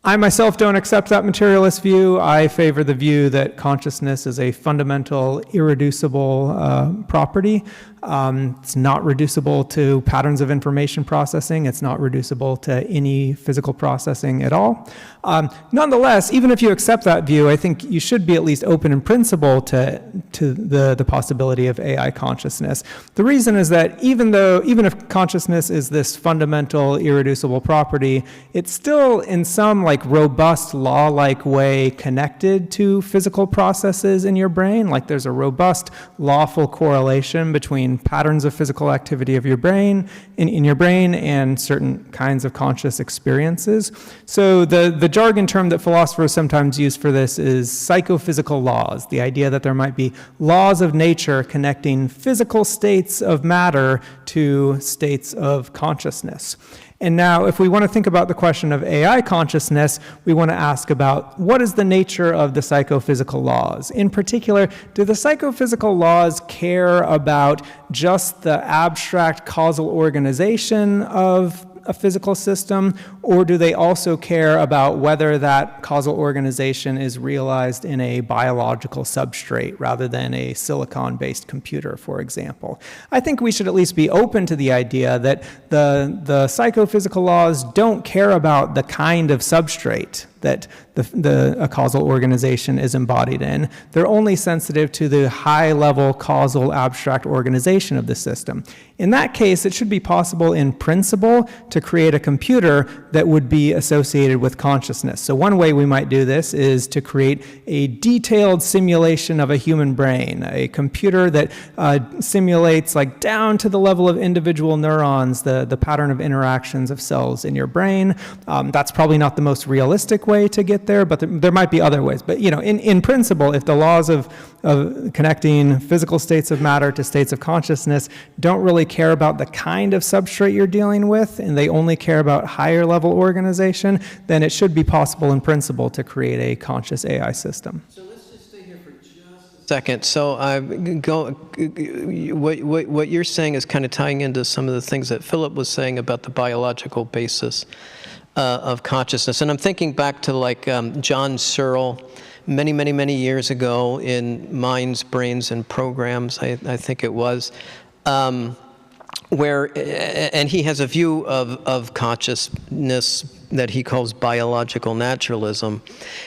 I myself don't accept that materialist view. I favor the view that consciousness is a fundamental, irreducible property. It's not reducible to patterns of information processing. It's not reducible to any physical processing at all. Nonetheless, even if you accept that view, I think you should be at least open in principle to the possibility of AI consciousness. The reason is that even if consciousness is this fundamental, irreducible property, it's still in some robust law-like way connected to physical processes in your brain. Like there's a robust lawful correlation between patterns of physical activity of your brain in your brain and certain kinds of conscious experiences. So the jargon term that philosophers sometimes use for this is psychophysical laws, the idea that there might be laws of nature connecting physical states of matter to states of consciousness. And now, if we want to think about the question of AI consciousness, we want to ask about what is the nature of the psychophysical laws? In particular, do the psychophysical laws care about just the abstract causal organization of a physical system, or do they also care about whether that causal organization is realized in a biological substrate rather than a silicon-based computer, for example? I think we should at least be open to the idea that the psychophysical laws don't care about the kind of substrate that a causal organization is embodied in. They're only sensitive to the high-level causal abstract organization of the system. In that case, it should be possible in principle to create a computer that would be associated with consciousness. So one way we might do this is to create a detailed simulation of a human brain, a computer that simulates down to the level of individual neurons, the pattern of interactions of cells in your brain. That's probably not the most realistic way to get there, but there might be other ways. But in principle, if the laws of connecting physical states of matter to states of consciousness don't really care about the kind of substrate you're dealing with, and they only care about higher level organization, then it should be possible in principle to create a conscious AI system. So let's just stay here for just a second. So what you're saying is kind of tying into some of the things that Philip was saying about the biological basis of consciousness. And I'm thinking back to John Searle many years ago in Minds, Brains, and Programs, I think it was, and he has a view of consciousness that he calls biological naturalism.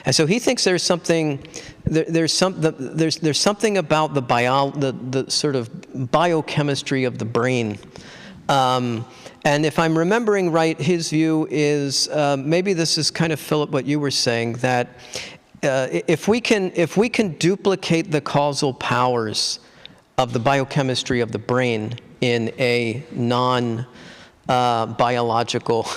And so he thinks there's something about the sort of biochemistry of the brain. And if I'm remembering right, his view is, maybe this is kind of, Philip, what you were saying, that if we can duplicate the causal powers of the biochemistry of the brain in a non-biological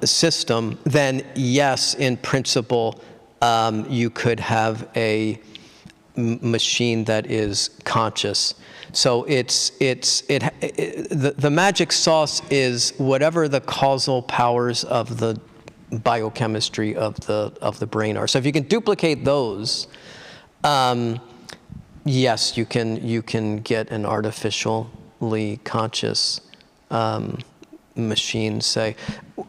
system, then yes, in principle, you could have a machine that is conscious. So the magic sauce is whatever the causal powers of the biochemistry of the brain are. So if you can duplicate those, yes, you can get an artificially conscious machine. Say,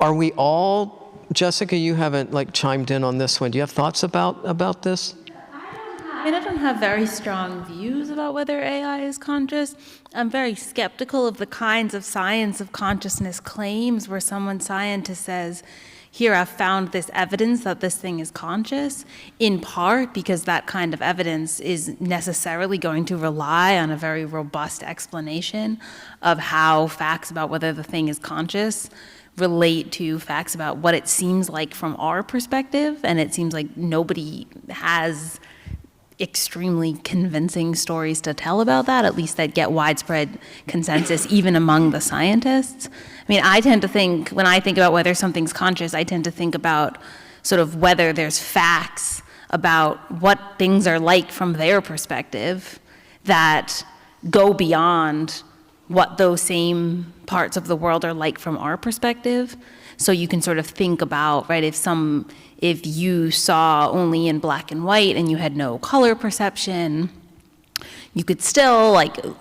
are we all? Jessica, you haven't chimed in on this one. Do you have thoughts about this? I don't have very strong views about whether AI is conscious. I'm very skeptical of the kinds of science of consciousness claims where someone scientist says, here I've found this evidence that this thing is conscious, in part because that kind of evidence is necessarily going to rely on a very robust explanation of how facts about whether the thing is conscious relate to facts about what it seems like from our perspective, and it seems like nobody has extremely convincing stories to tell about that, at least that get widespread consensus even among the scientists. I mean, I tend to think, when I think about whether something's conscious, I tend to think about sort of whether there's facts about what things are like from their perspective that go beyond what those same parts of the world are like from our perspective. So you can sort of think about, right, if you saw only in black and white and you had no color perception, you could still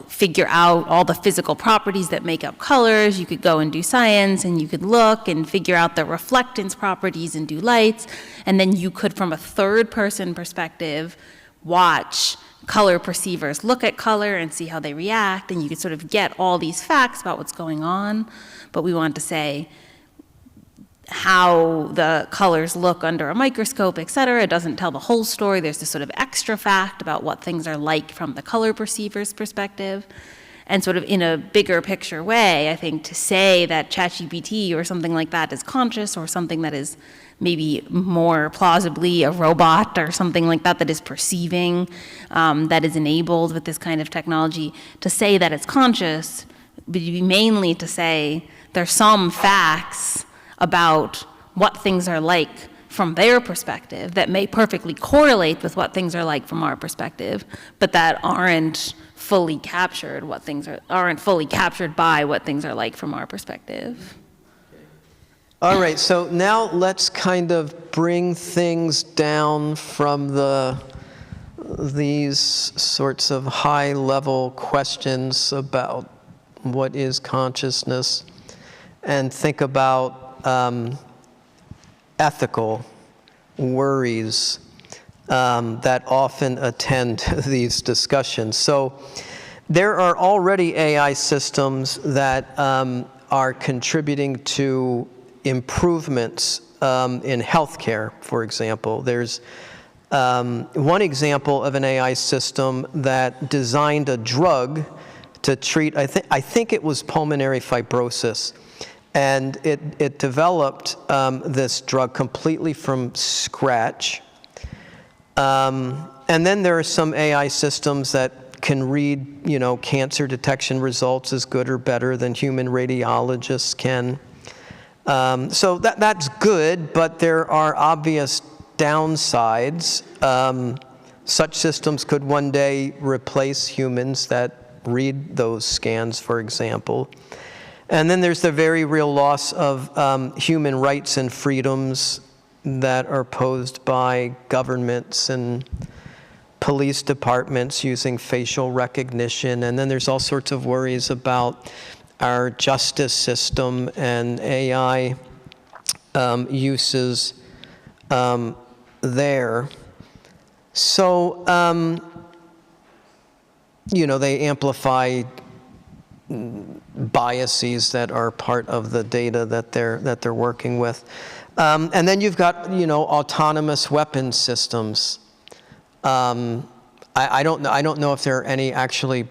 figure out all the physical properties that make up colors. You could go and do science, and you could look and figure out the reflectance properties and do lights. And then you could, from a third person perspective, watch color perceivers look at color and see how they react, and you could sort of get all these facts about what's going on. But we want to say how the colors look under a microscope, et cetera. It doesn't tell the whole story. There's this sort of extra fact about what things are like from the color perceiver's perspective. And sort of in a bigger picture way, I think to say that ChatGPT or something like that is conscious, or something that is maybe more plausibly a robot or something like that is perceiving, that is enabled with this kind of technology, to say that it's conscious would be mainly to say there's some facts about what things are like from their perspective that may perfectly correlate with what things are like from our perspective, but that aren't fully captured aren't fully captured by what things are like from our perspective. All right, so now let's kind of bring things down from these sorts of high-level questions about what is consciousness, and think about ethical worries that often attend these discussions. So there are already AI systems that are contributing to improvements in healthcare, for example. There's one example of an AI system that designed a drug to treat, I think it was pulmonary fibrosis. And it developed this drug completely from scratch. And then there are some AI systems that can read, cancer detection results as good or better than human radiologists can. So that's good, but there are obvious downsides. Such systems could one day replace humans that read those scans, for example. And then there's the very real loss of human rights and freedoms that are posed by governments and police departments using facial recognition. And then there's all sorts of worries about our justice system and AI uses there. So, they amplify biases that are part of the data that they're working with, and then you've got autonomous weapon systems. I don't know if there are any actually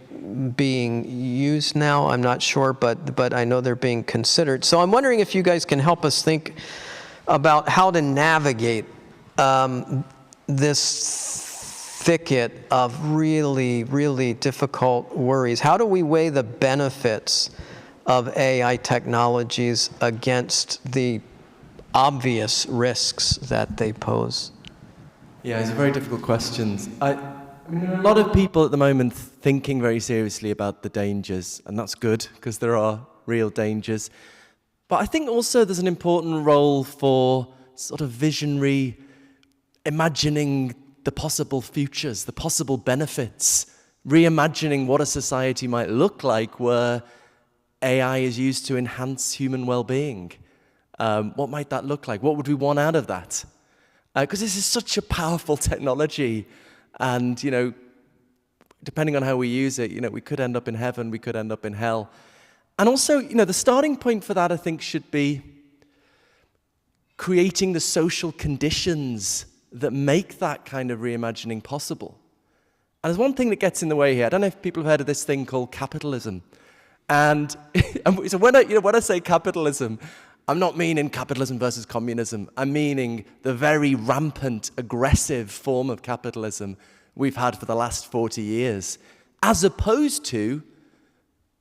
being used now. I'm not sure, but I know they're being considered. So I'm wondering if you guys can help us think about how to navigate this thicket of really, really difficult worries. How do we weigh the benefits of AI technologies against the obvious risks that they pose? Yeah, it's a very difficult question. I mean, a lot of people at the moment thinking very seriously about the dangers, and that's good, because there are real dangers. But I think also there's an important role for sort of visionary, imagining the possible futures, the possible benefits, reimagining what a society might look like where AI is used to enhance human well-being. What might that look like? What would we want out of that? Because this is such a powerful technology, and, you know, depending on how we use it, you know, we could end up in heaven, we could end up in hell. And also, you know, the starting point for that, I think, should be creating the social conditions that make that kind of reimagining possible. And there's one thing that gets in the way here. I don't know if people have heard of this thing called capitalism. And so when I say capitalism, I'm not meaning capitalism versus communism. I'm meaning the very rampant, aggressive form of capitalism we've had for the last 40 years, as opposed to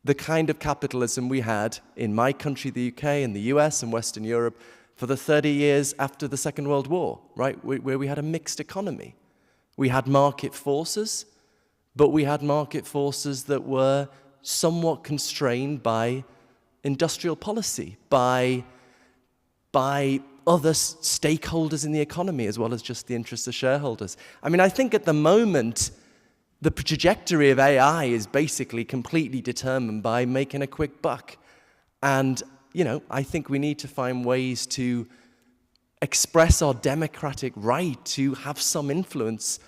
the kind of capitalism we had in my country, the UK, and the US and Western Europe for the 30 years after the Second World War, right, where we had a mixed economy. We had market forces, but we had market forces that were somewhat constrained by industrial policy, by other stakeholders in the economy, as well as just the interests of shareholders. I mean, I think at the moment, the trajectory of AI is basically completely determined by making a quick buck. And, you know, I think we need to find ways to express our democratic right to have some influence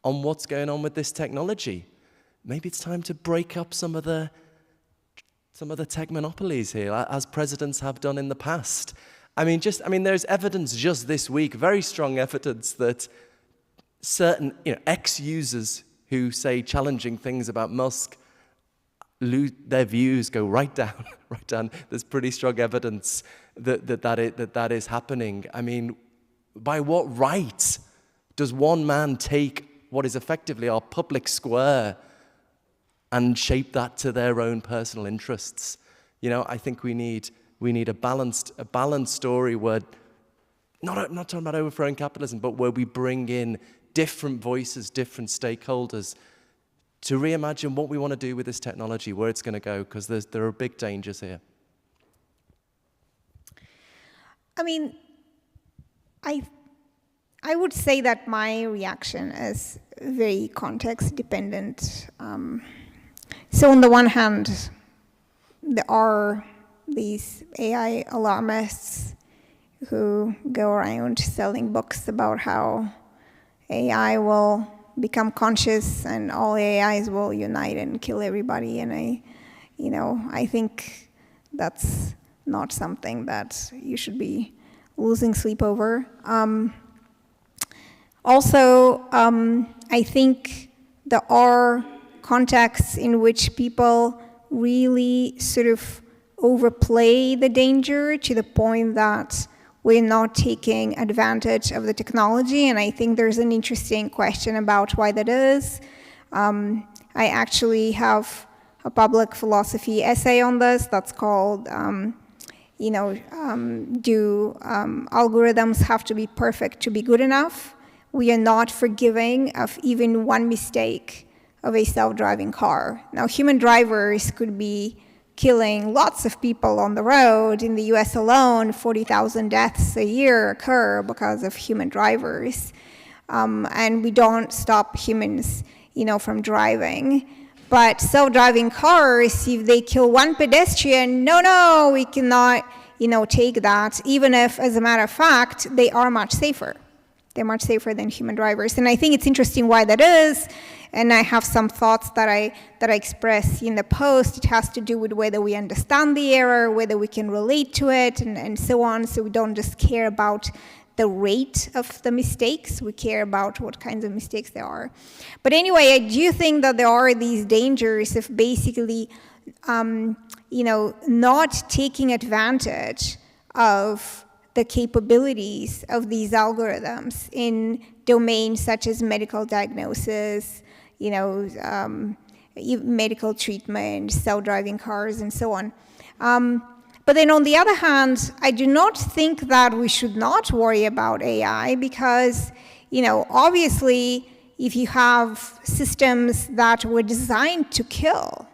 on what's going on with this technology. Maybe it's time to break up some of the tech monopolies here, as presidents have done in the past. I mean, there's evidence just this week, very strong evidence that certain, you know, ex-users who say challenging things about Musk, their views go right down, right down. There's pretty strong evidence that is happening. I mean, by what right does one man take what is effectively our public square and shape that to their own personal interests? You know, I think we need a balanced story where not talking about overthrowing capitalism, but where we bring in different voices, different stakeholders to reimagine what we want to do with this technology, where it's going to go, because there are big dangers here. I mean, I would say that my reaction is very context dependent. So on the one hand, there are these AI alarmists who go around selling books about how AI will become conscious and all AIs will unite and kill everybody. And I think that's not something that you should be losing sleep over. Also, I think there are contexts in which people really sort of overplay the danger to the point that we're not taking advantage of the technology, and I think there's an interesting question about why that is. I actually have a public philosophy essay on this that's called, do algorithms have to be perfect to be good enough? We are not forgiving of even one mistake of a self-driving car. Now, human drivers could be killing lots of people on the road. In the US alone, 40,000 deaths a year occur because of human drivers. And we don't stop humans, from driving. But self-driving cars, if they kill one pedestrian, no, we cannot, take that, even if, as a matter of fact, they are much safer. They're much safer than human drivers. And I think it's interesting why that is. And I have some thoughts that I express in the post. It has to do with whether we understand the error, whether we can relate to it, and so on. So we don't just care about the rate of the mistakes. We care about what kinds of mistakes there are. But anyway, I do think that there are these dangers of basically, not taking advantage of the capabilities of these algorithms in domains such as medical diagnosis, medical treatment, self-driving cars, and so on. But then on the other hand, I do not think that we should not worry about AI because, obviously, if you have systems that were designed to kill,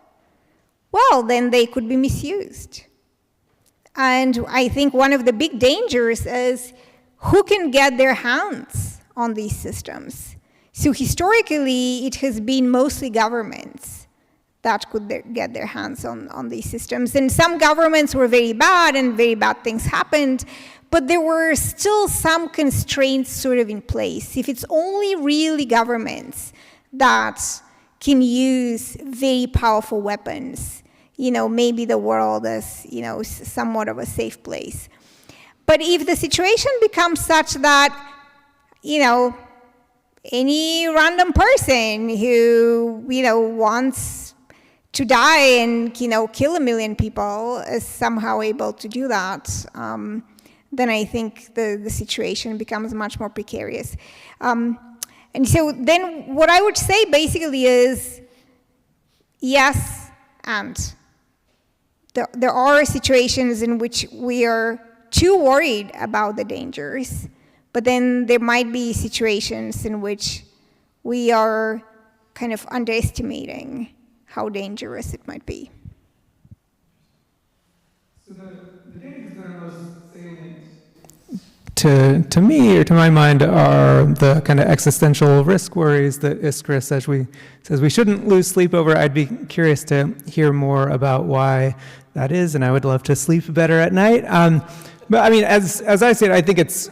well, then they could be misused. And I think one of the big dangers is who can get their hands on these systems. So historically, it has been mostly governments that could get their hands on these systems. And some governments were very bad, and very bad things happened, but there were still some constraints sort of in place. If it's only really governments that can use very powerful weapons, maybe the world is, somewhat of a safe place. But if the situation becomes such that, any random person who, wants to die and, kill 1 million people is somehow able to do that, then I think the situation becomes much more precarious. And so then what I would say basically is yes, and there are situations in which we are too worried about the dangers, but then there might be situations in which we are kind of underestimating how dangerous it might be. So the dangers that are most salient to me, or to my mind, are the kind of existential risk worries that Iskra says we shouldn't lose sleep over. I'd be curious to hear more about why that is, and I would love to sleep better at night. But I mean, as I said, I think it's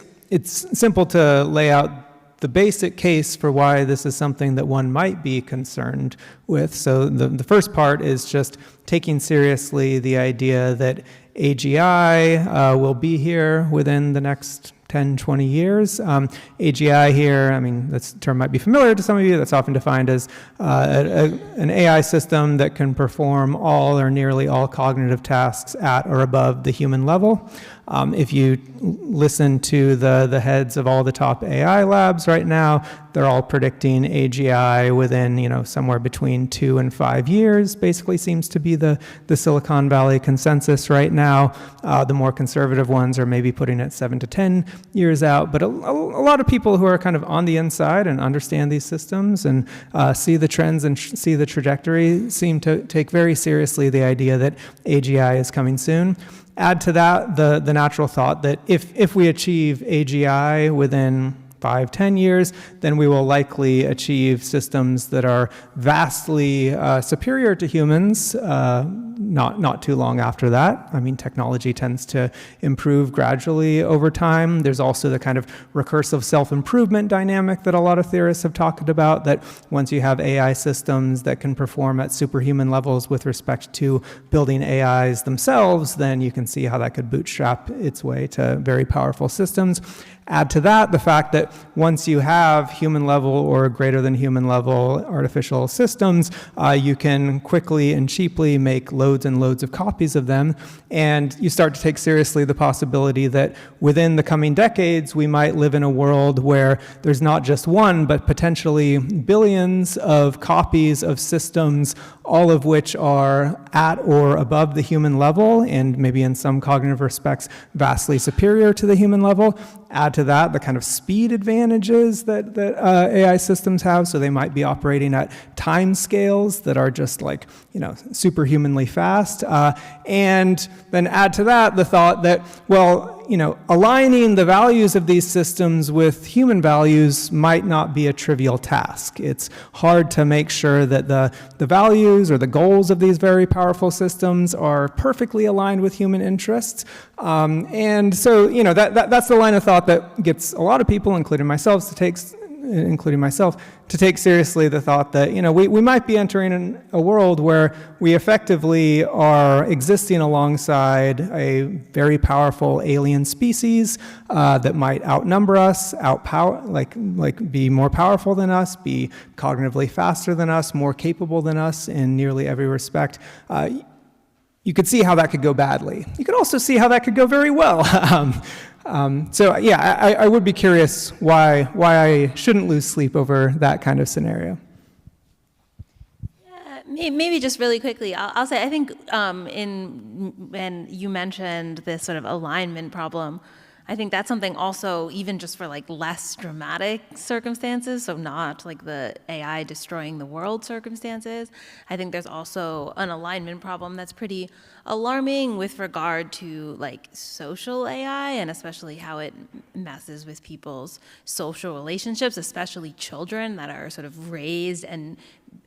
simple to lay out the basic case for why this is something that one might be concerned with. So the first part is just taking seriously the idea that AGI will be here within the next 10, 20 years. AGI here, I mean, this term might be familiar to some of you. That's often defined as an AI system that can perform all or nearly all cognitive tasks at or above the human level. If you listen to the heads of all the top AI labs right now, they're all predicting AGI within, somewhere between 2 and 5 years, basically seems to be the Silicon Valley consensus right now. The more conservative ones are maybe putting it 7 to 10 years out. But a lot of people who are kind of on the inside and understand these systems and see the trends and see the trajectory seem to take very seriously the idea that AGI is coming soon. Add to that the natural thought that if we achieve AGI within 5-10 years, then we will likely achieve systems that are vastly superior to humans not too long after that. I mean, technology tends to improve gradually over time. There's also the kind of recursive self-improvement dynamic that a lot of theorists have talked about, that once you have AI systems that can perform at superhuman levels with respect to building AIs themselves, then you can see how that could bootstrap its way to very powerful systems. Add to that the fact that once you have human level or greater than human level artificial systems, you can quickly and cheaply make loads and loads of copies of them. And you start to take seriously the possibility that within the coming decades, we might live in a world where there's not just one, but potentially billions of copies of systems, all of which are at or above the human level, and maybe in some cognitive respects, vastly superior to the human level. Add to that the kind of speed advantages that AI systems have, so they might be operating at time scales that are just like, superhumanly fast. And then add to that the thought that, aligning the values of these systems with human values might not be a trivial task. It's hard to make sure that the values or the goals of these very powerful systems are perfectly aligned with human interests. And so, that's the line of thought that gets a lot of people, including myself, to take seriously the thought that, we might be entering a world where we effectively are existing alongside a very powerful alien species that might outnumber us, be more powerful than us, be cognitively faster than us, more capable than us in nearly every respect. You could see how that could go badly. You could also see how that could go very well. So yeah, I would be curious why I shouldn't lose sleep over that kind of scenario. Maybe just really quickly, I'll say I think when you mentioned this sort of alignment problem, I think that's something also even just for like less dramatic circumstances, so not like the AI destroying the world circumstances. I think there's also an alignment problem that's pretty alarming with regard to like social AI and especially how it messes with people's social relationships, especially children that are sort of raised and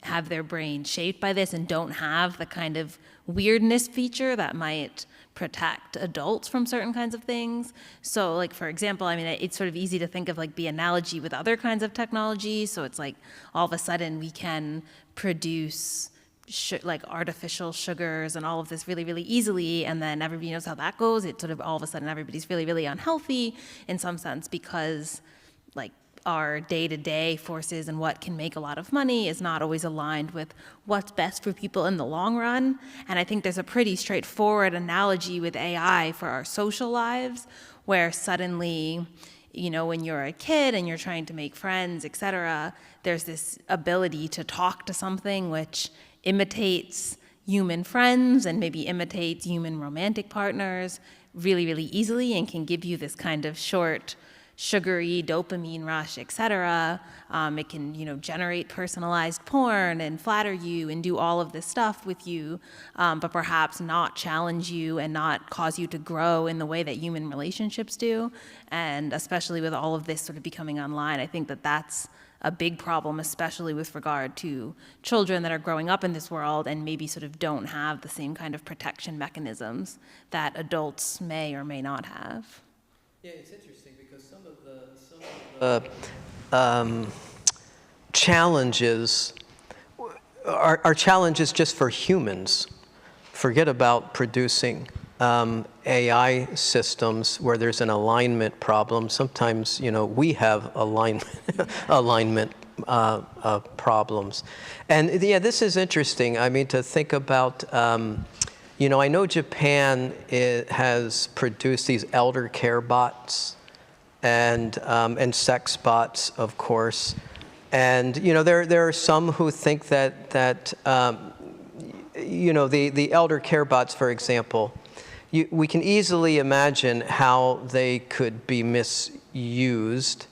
have their brain shaped by this and don't have the kind of weirdness feature that might protect adults from certain kinds of things. So like, for example, I mean, it's sort of easy to think of like the analogy with other kinds of technology. So it's like all of a sudden we can produce like artificial sugars and all of this really, really easily. And then everybody knows how that goes. It sort of all of a sudden everybody's really, really unhealthy in some sense because like our day-to-day forces and what can make a lot of money is not always aligned with what's best for people in the long run. And I think there's a pretty straightforward analogy with AI for our social lives, where suddenly, you know, when you're a kid and you're trying to make friends, et cetera, there's this ability to talk to something which imitates human friends and maybe imitates human romantic partners really, really easily and can give you this kind of short, sugary dopamine rush, et cetera. It can, you know, generate personalized porn and flatter you and do all of this stuff with you, but perhaps not challenge you and not cause you to grow in the way that human relationships do. And especially with all of this sort of becoming online, I think that that's a big problem, especially with regard to children that are growing up in this world and maybe sort of don't have the same kind of protection mechanisms that adults may or may not have. Yeah, it's interesting because some of the challenges are challenges just for humans. Forget about producing AI systems where there's an alignment problem. Sometimes, you know, we have alignment problems. And yeah, this is interesting. I mean, to think about, you know, I know Japan has produced these elder care bots and sex bots, of course. And, you know, there are some who think that you know, the elder care bots, for example, we can easily imagine how they could be misused,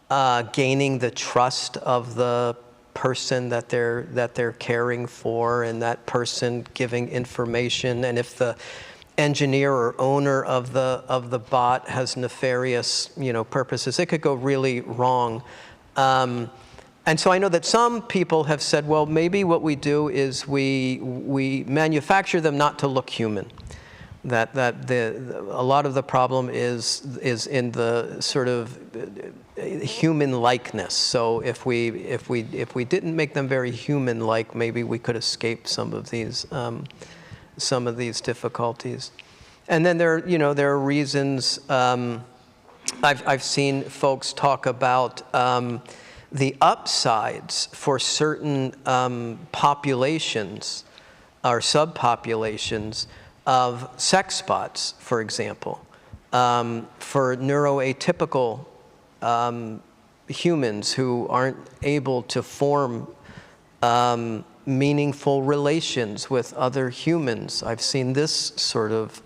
gaining the trust of the person that they're caring for, and that person giving information. And if the engineer or owner of the bot has nefarious, you know, purposes, it could go really wrong. And so I know that some people have said, well, maybe what we do is we manufacture them not to look human. That a lot of the problem is in the sort of human likeness. So if we didn't make them very human-like, maybe we could escape some of these difficulties. And then there are reasons. I've seen folks talk about the upsides for certain populations or subpopulations of sex bots, for example, for neuroatypical humans who aren't able to form meaningful relations with other humans. I've seen this sort of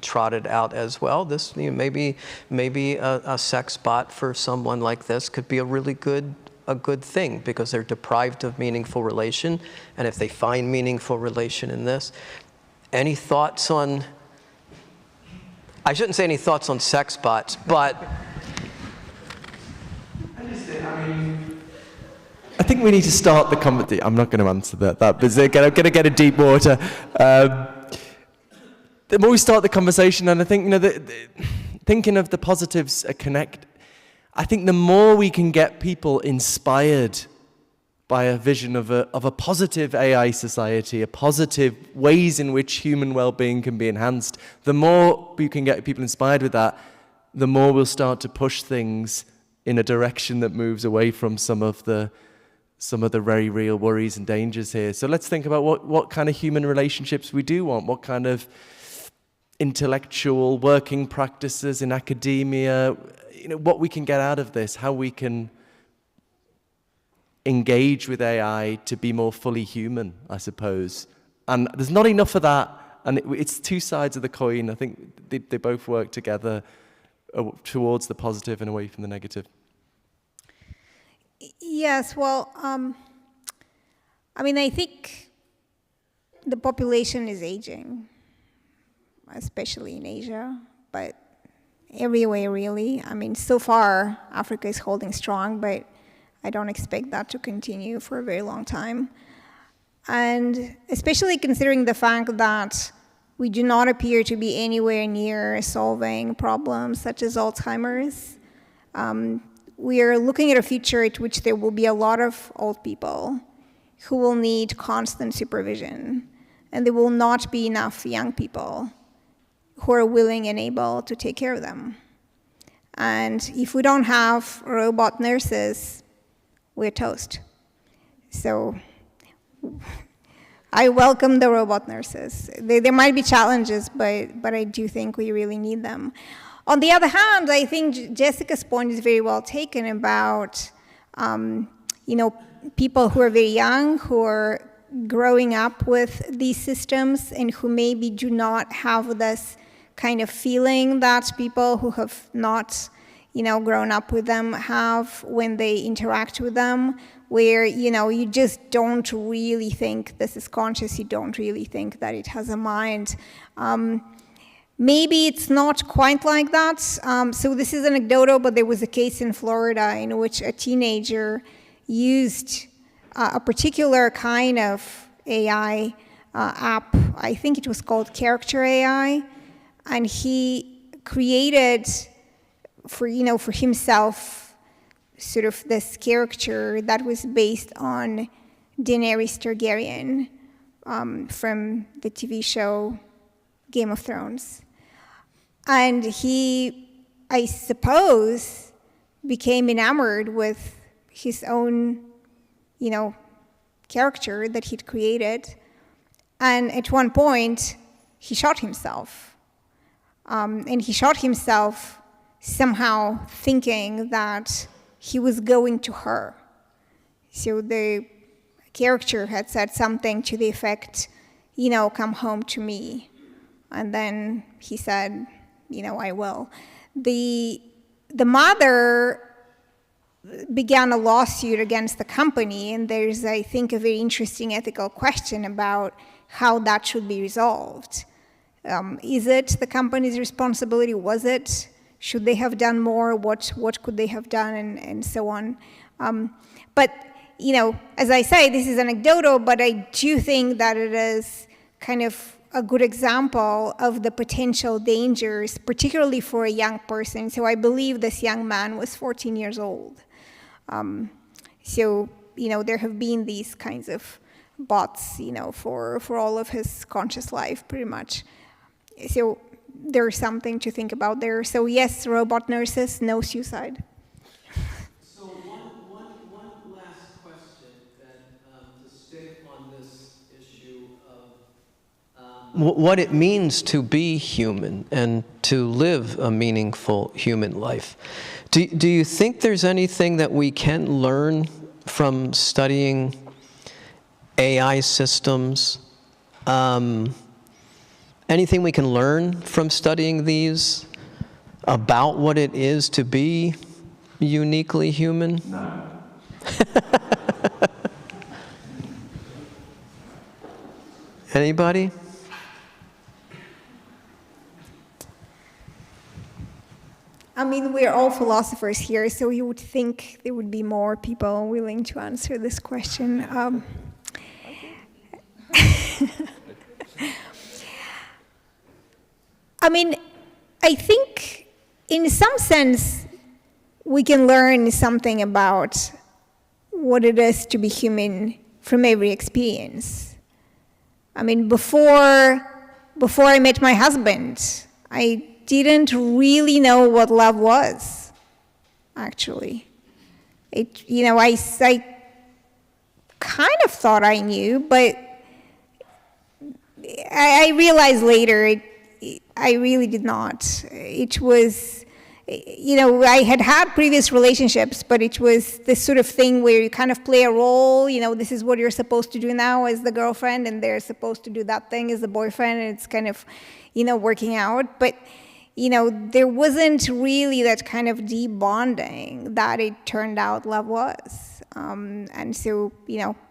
trotted out as well. This, you know, maybe a sex bot for someone like this could be a really good thing because they're deprived of meaningful relation, and if they find meaningful relation in this. Any thoughts on? I shouldn't say any thoughts on sex bots, but. I think we need to start the conversation. I'm not going to answer that, but I'm going to get a deep water. The more we start the conversation, and I think, you know, thinking of the positives connect. I think the more we can get people inspired by a vision of a positive AI society, a positive ways in which human well-being can be enhanced, the more we can get people inspired with that, the more we'll start to push things in a direction that moves away from some of the very real worries and dangers here. So let's think about what kind of human relationships we do want, what kind of intellectual working practices in academia, what we can get out of this, how we can engage with AI to be more fully human, I suppose. And there's not enough of that, and it's two sides of the coin. I think they both work together towards the positive and away from the negative. Yes, well, I think the population is aging, especially in Asia, but everywhere really. So far, Africa is holding strong, but I don't expect that to continue for a very long time. And especially considering the fact that we do not appear to be anywhere near solving problems such as Alzheimer's. We are looking at a future at which there will be a lot of old people who will need constant supervision, and there will not be enough young people who are willing and able to take care of them. And if we don't have robot nurses, we're toast. So I welcome the robot nurses. There might be challenges, but I do think we really need them. On the other hand, I think Jessica's point is very well taken about, people who are very young, who are growing up with these systems and who maybe do not have this kind of feeling that people who have not grown up with them have when they interact with them, where, you just don't really think this is conscious, you don't really think that it has a mind. Maybe it's not quite like that. So this is anecdotal, but there was a case in Florida in which a teenager used a particular kind of AI app. I think it was called Character AI, and he created for himself sort of this character that was based on Daenerys Targaryen from the TV show Game of Thrones. And he, I suppose, became enamored with his own, character that he'd created. And at one point, he shot himself. And he shot himself somehow thinking that he was going to her. So the character had said something to the effect, come home to me. And then he said, I will. The mother began a lawsuit against the company, and there's, I think, a very interesting ethical question about how that should be resolved. Is it the company's responsibility? Was it? Should they have done more? What could they have done, and so on? But, as I say, this is anecdotal, but I do think that it is kind of a good example of the potential dangers, particularly for a young person. So I believe this young man was 14 years old. So, there have been these kinds of bots, for all of his conscious life, pretty much. So there's something to think about there. So yes, robot nurses, no suicide. So one last question then, to stick on this issue of what it means to be human and to live a meaningful human life. Do you think there's anything that we can learn from studying AI systems? Anything we can learn from studying these about what it is to be uniquely human? No. Anybody? We're all philosophers here, so you would think there would be more people willing to answer this question. I think in some sense we can learn something about what it is to be human from every experience. Before I met my husband, I didn't really know what love was, actually. I kind of thought I knew, but I realized later I really did not. It was, I had previous relationships, but it was this sort of thing where you kind of play a role, this is what you're supposed to do now as the girlfriend, and they're supposed to do that thing as the boyfriend, and it's kind of, working out. But, there wasn't really that kind of deep bonding that it turned out love was. And so,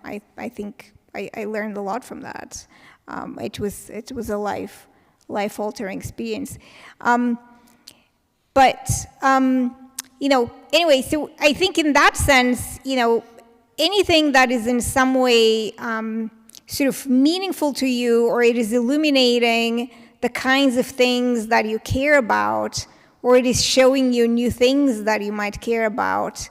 I think I learned a lot from that. It was a life-altering experience. Anyway, so I think in that sense, anything that is in some way sort of meaningful to you, or it is illuminating the kinds of things that you care about, or it is showing you new things that you might care about,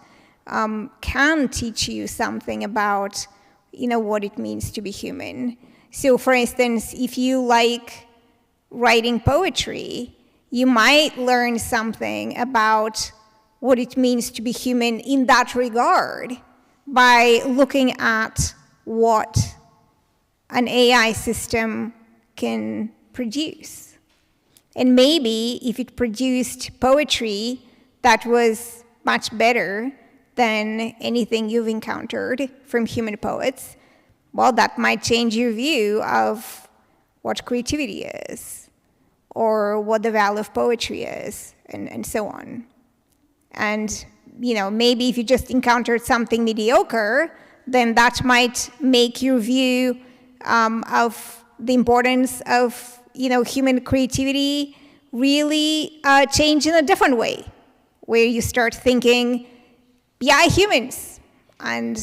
can teach you something about, what it means to be human. So, for instance, if you like writing poetry, you might learn something about what it means to be human in that regard by looking at what an AI system can produce. And maybe if it produced poetry that was much better than anything you've encountered from human poets, well, that might change your view of what creativity is, or what the value of poetry is, and so on. And, maybe if you just encountered something mediocre, then that might make your view of the importance of, human creativity really change in a different way, where you start thinking, yeah, humans. And,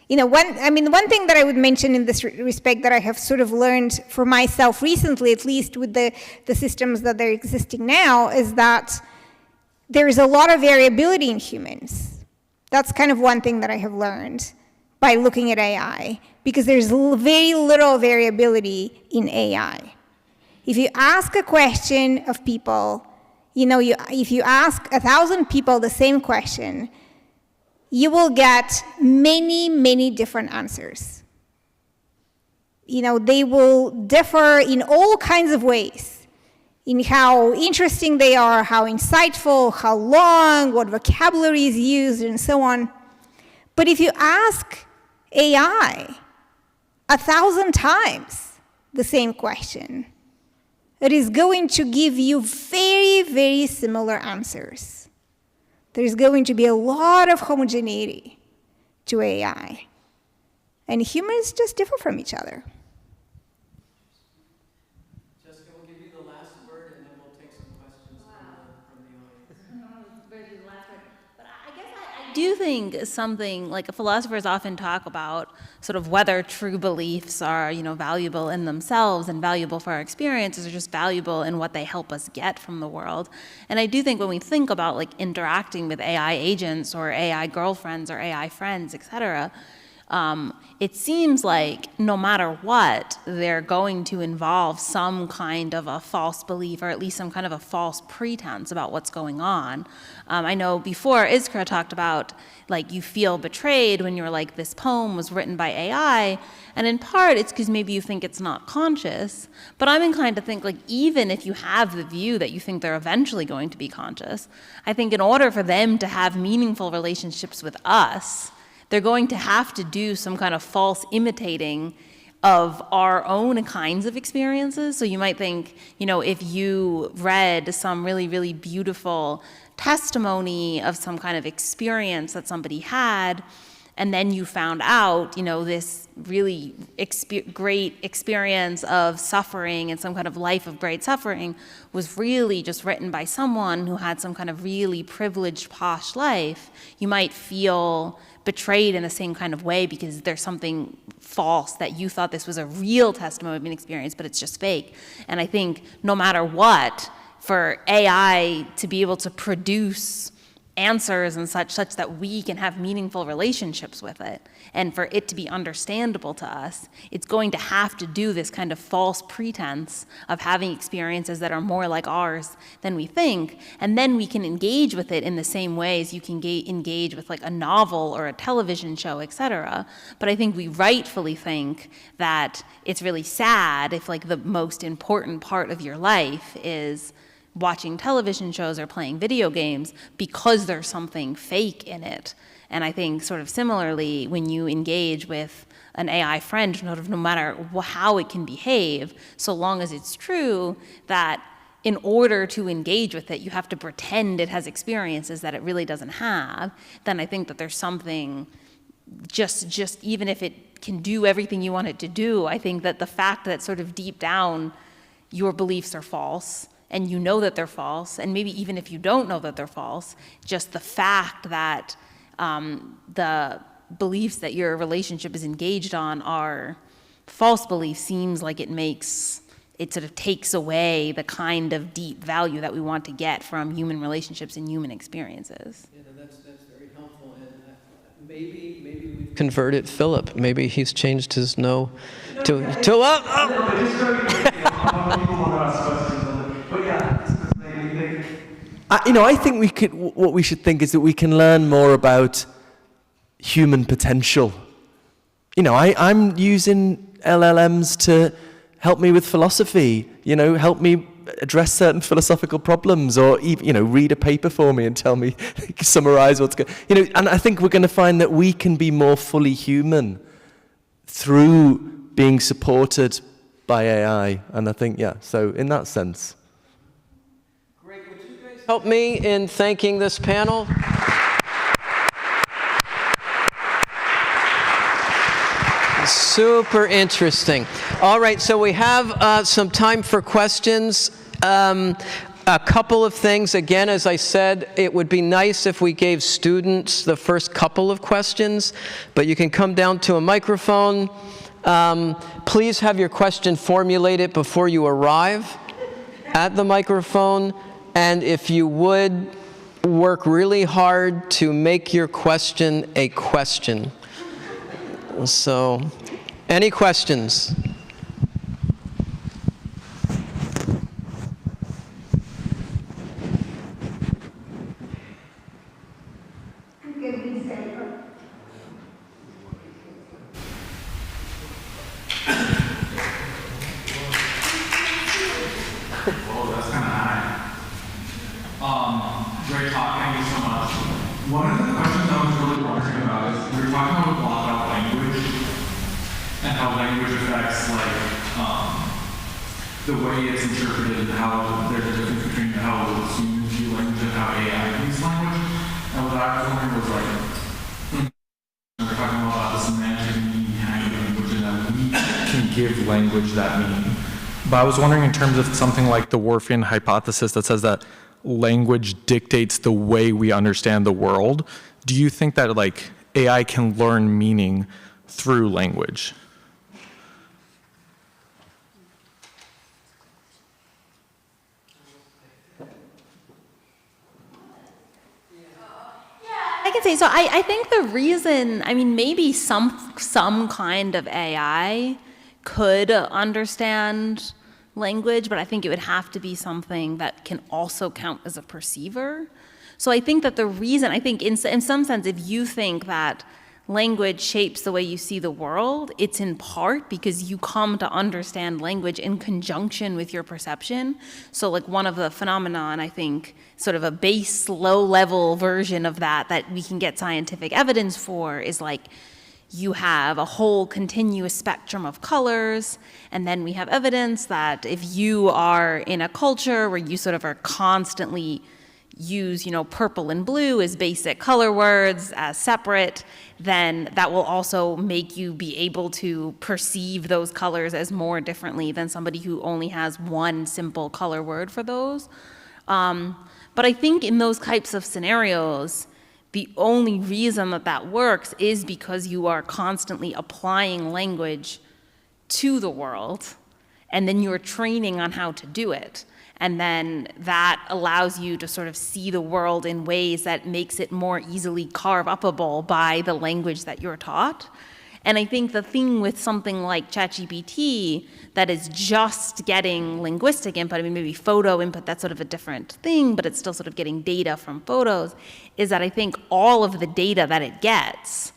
one thing that I would mention in this respect that I have sort of learned for myself recently, at least with the systems that are existing now, is that there is a lot of variability in humans. That's kind of one thing that I have learned by looking at AI, because there's very little variability in AI. If you ask a question of people, if you ask 1,000 people the same question, you will get many, many different answers. They will differ in all kinds of ways, in how interesting they are, how insightful, how long, what vocabulary is used, and so on. But if you ask AI 1,000 times the same question, it is going to give you very, very similar answers. There's going to be a lot of homogeneity to AI. And humans just differ from each other. Jessica, we'll give you the last word, and then we'll take some questions from the audience. But I guess I do think something like philosophers often talk about sort of whether true beliefs are, valuable in themselves and valuable for our experiences, or just valuable in what they help us get from the world. And I do think when we think about like interacting with AI agents or AI girlfriends or AI friends, et cetera, it seems like no matter what, they're going to involve some kind of a false belief, or at least some kind of a false pretense about what's going on. I know before Iskra talked about like you feel betrayed when you're like, this poem was written by AI, and in part it's because maybe you think it's not conscious, but I'm inclined to think like even if you have the view that you think they're eventually going to be conscious, I think in order for them to have meaningful relationships with us, they're going to have to do some kind of false imitating of our own kinds of experiences. So you might think, if you read some really, really beautiful testimony of some kind of experience that somebody had, and then you found out, this really great experience of suffering and some kind of life of great suffering was really just written by someone who had some kind of really privileged, posh life, you might feel betrayed in the same kind of way because there's something false that you thought this was a real testimony of an experience, but it's just fake. And I think no matter what, for AI to be able to produce answers and such that we can have meaningful relationships with it. And for it to be understandable to us, it's going to have to do this kind of false pretense of having experiences that are more like ours than we think. And then we can engage with it in the same ways you can engage with like a novel or a television show, etc. But I think we rightfully think that it's really sad if like the most important part of your life is watching television shows or playing video games because there's something fake in it. And I think sort of similarly, when you engage with an AI friend, no matter how it can behave, so long as it's true that in order to engage with it, you have to pretend it has experiences that it really doesn't have, then I think that there's something, just even if it can do everything you want it to do, I think that the fact that sort of deep down your beliefs are false, and you know that they're false, and maybe even if you don't know that they're false, just the fact that the beliefs that your relationship is engaged on are false beliefs seems like it sort of takes away the kind of deep value that we want to get from human relationships and human experiences. Yeah, that's very helpful. And maybe we've converted Philip. Maybe he's changed his no to I think what we should think is that we can learn more about human potential. I'm using LLMs to help me with philosophy, help me address certain philosophical problems, or even, read a paper for me and tell me, summarize what's good. And I think we're going to find that we can be more fully human through being supported by AI. And I think, so in that sense. Help me in thanking this panel. Super interesting. All right, so we have some time for questions. A couple of things. Again, as I said, it would be nice if we gave students the first couple of questions, but you can come down to a microphone. Please have your question formulated before you arrive at the microphone. And if you would, work really hard to make your question a question. So, any questions? Great talk, thank you so much. One of the questions I was really wondering about is, we were talking a lot about language and how language affects the way it's interpreted and how there's a difference between how humans view language and how AI views language. And what I was wondering was we're talking about the semantic meaning behind language and that we can give language that meaning. But I was wondering in terms of something like the Whorfian hypothesis that says that language dictates the way we understand the world. Do you think that AI can learn meaning through language? I can say, so I think the reason, maybe some kind of AI could understand language, but I think it would have to be something that can also count as a perceiver. So I think that the reason, in some sense, if you think that language shapes the way you see the world, it's in part because you come to understand language in conjunction with your perception. So one of the phenomenon, I think, sort of a base low-level version of that we can get scientific evidence for is you have a whole continuous spectrum of colors, and then we have evidence that if you are in a culture where you sort of are constantly use, purple and blue as basic color words as separate, then that will also make you be able to perceive those colors as more differently than somebody who only has one simple color word for those. But I think in those types of scenarios, the only reason that works is because you are constantly applying language to the world, and then you're training on how to do it. And then that allows you to sort of see the world in ways that makes it more easily carve-upable by the language that you're taught. And I think the thing with something like ChatGPT that is just getting linguistic input, I mean, maybe photo input, that's sort of a different thing, but it's still sort of getting data from photos, is that I think all of the data that it gets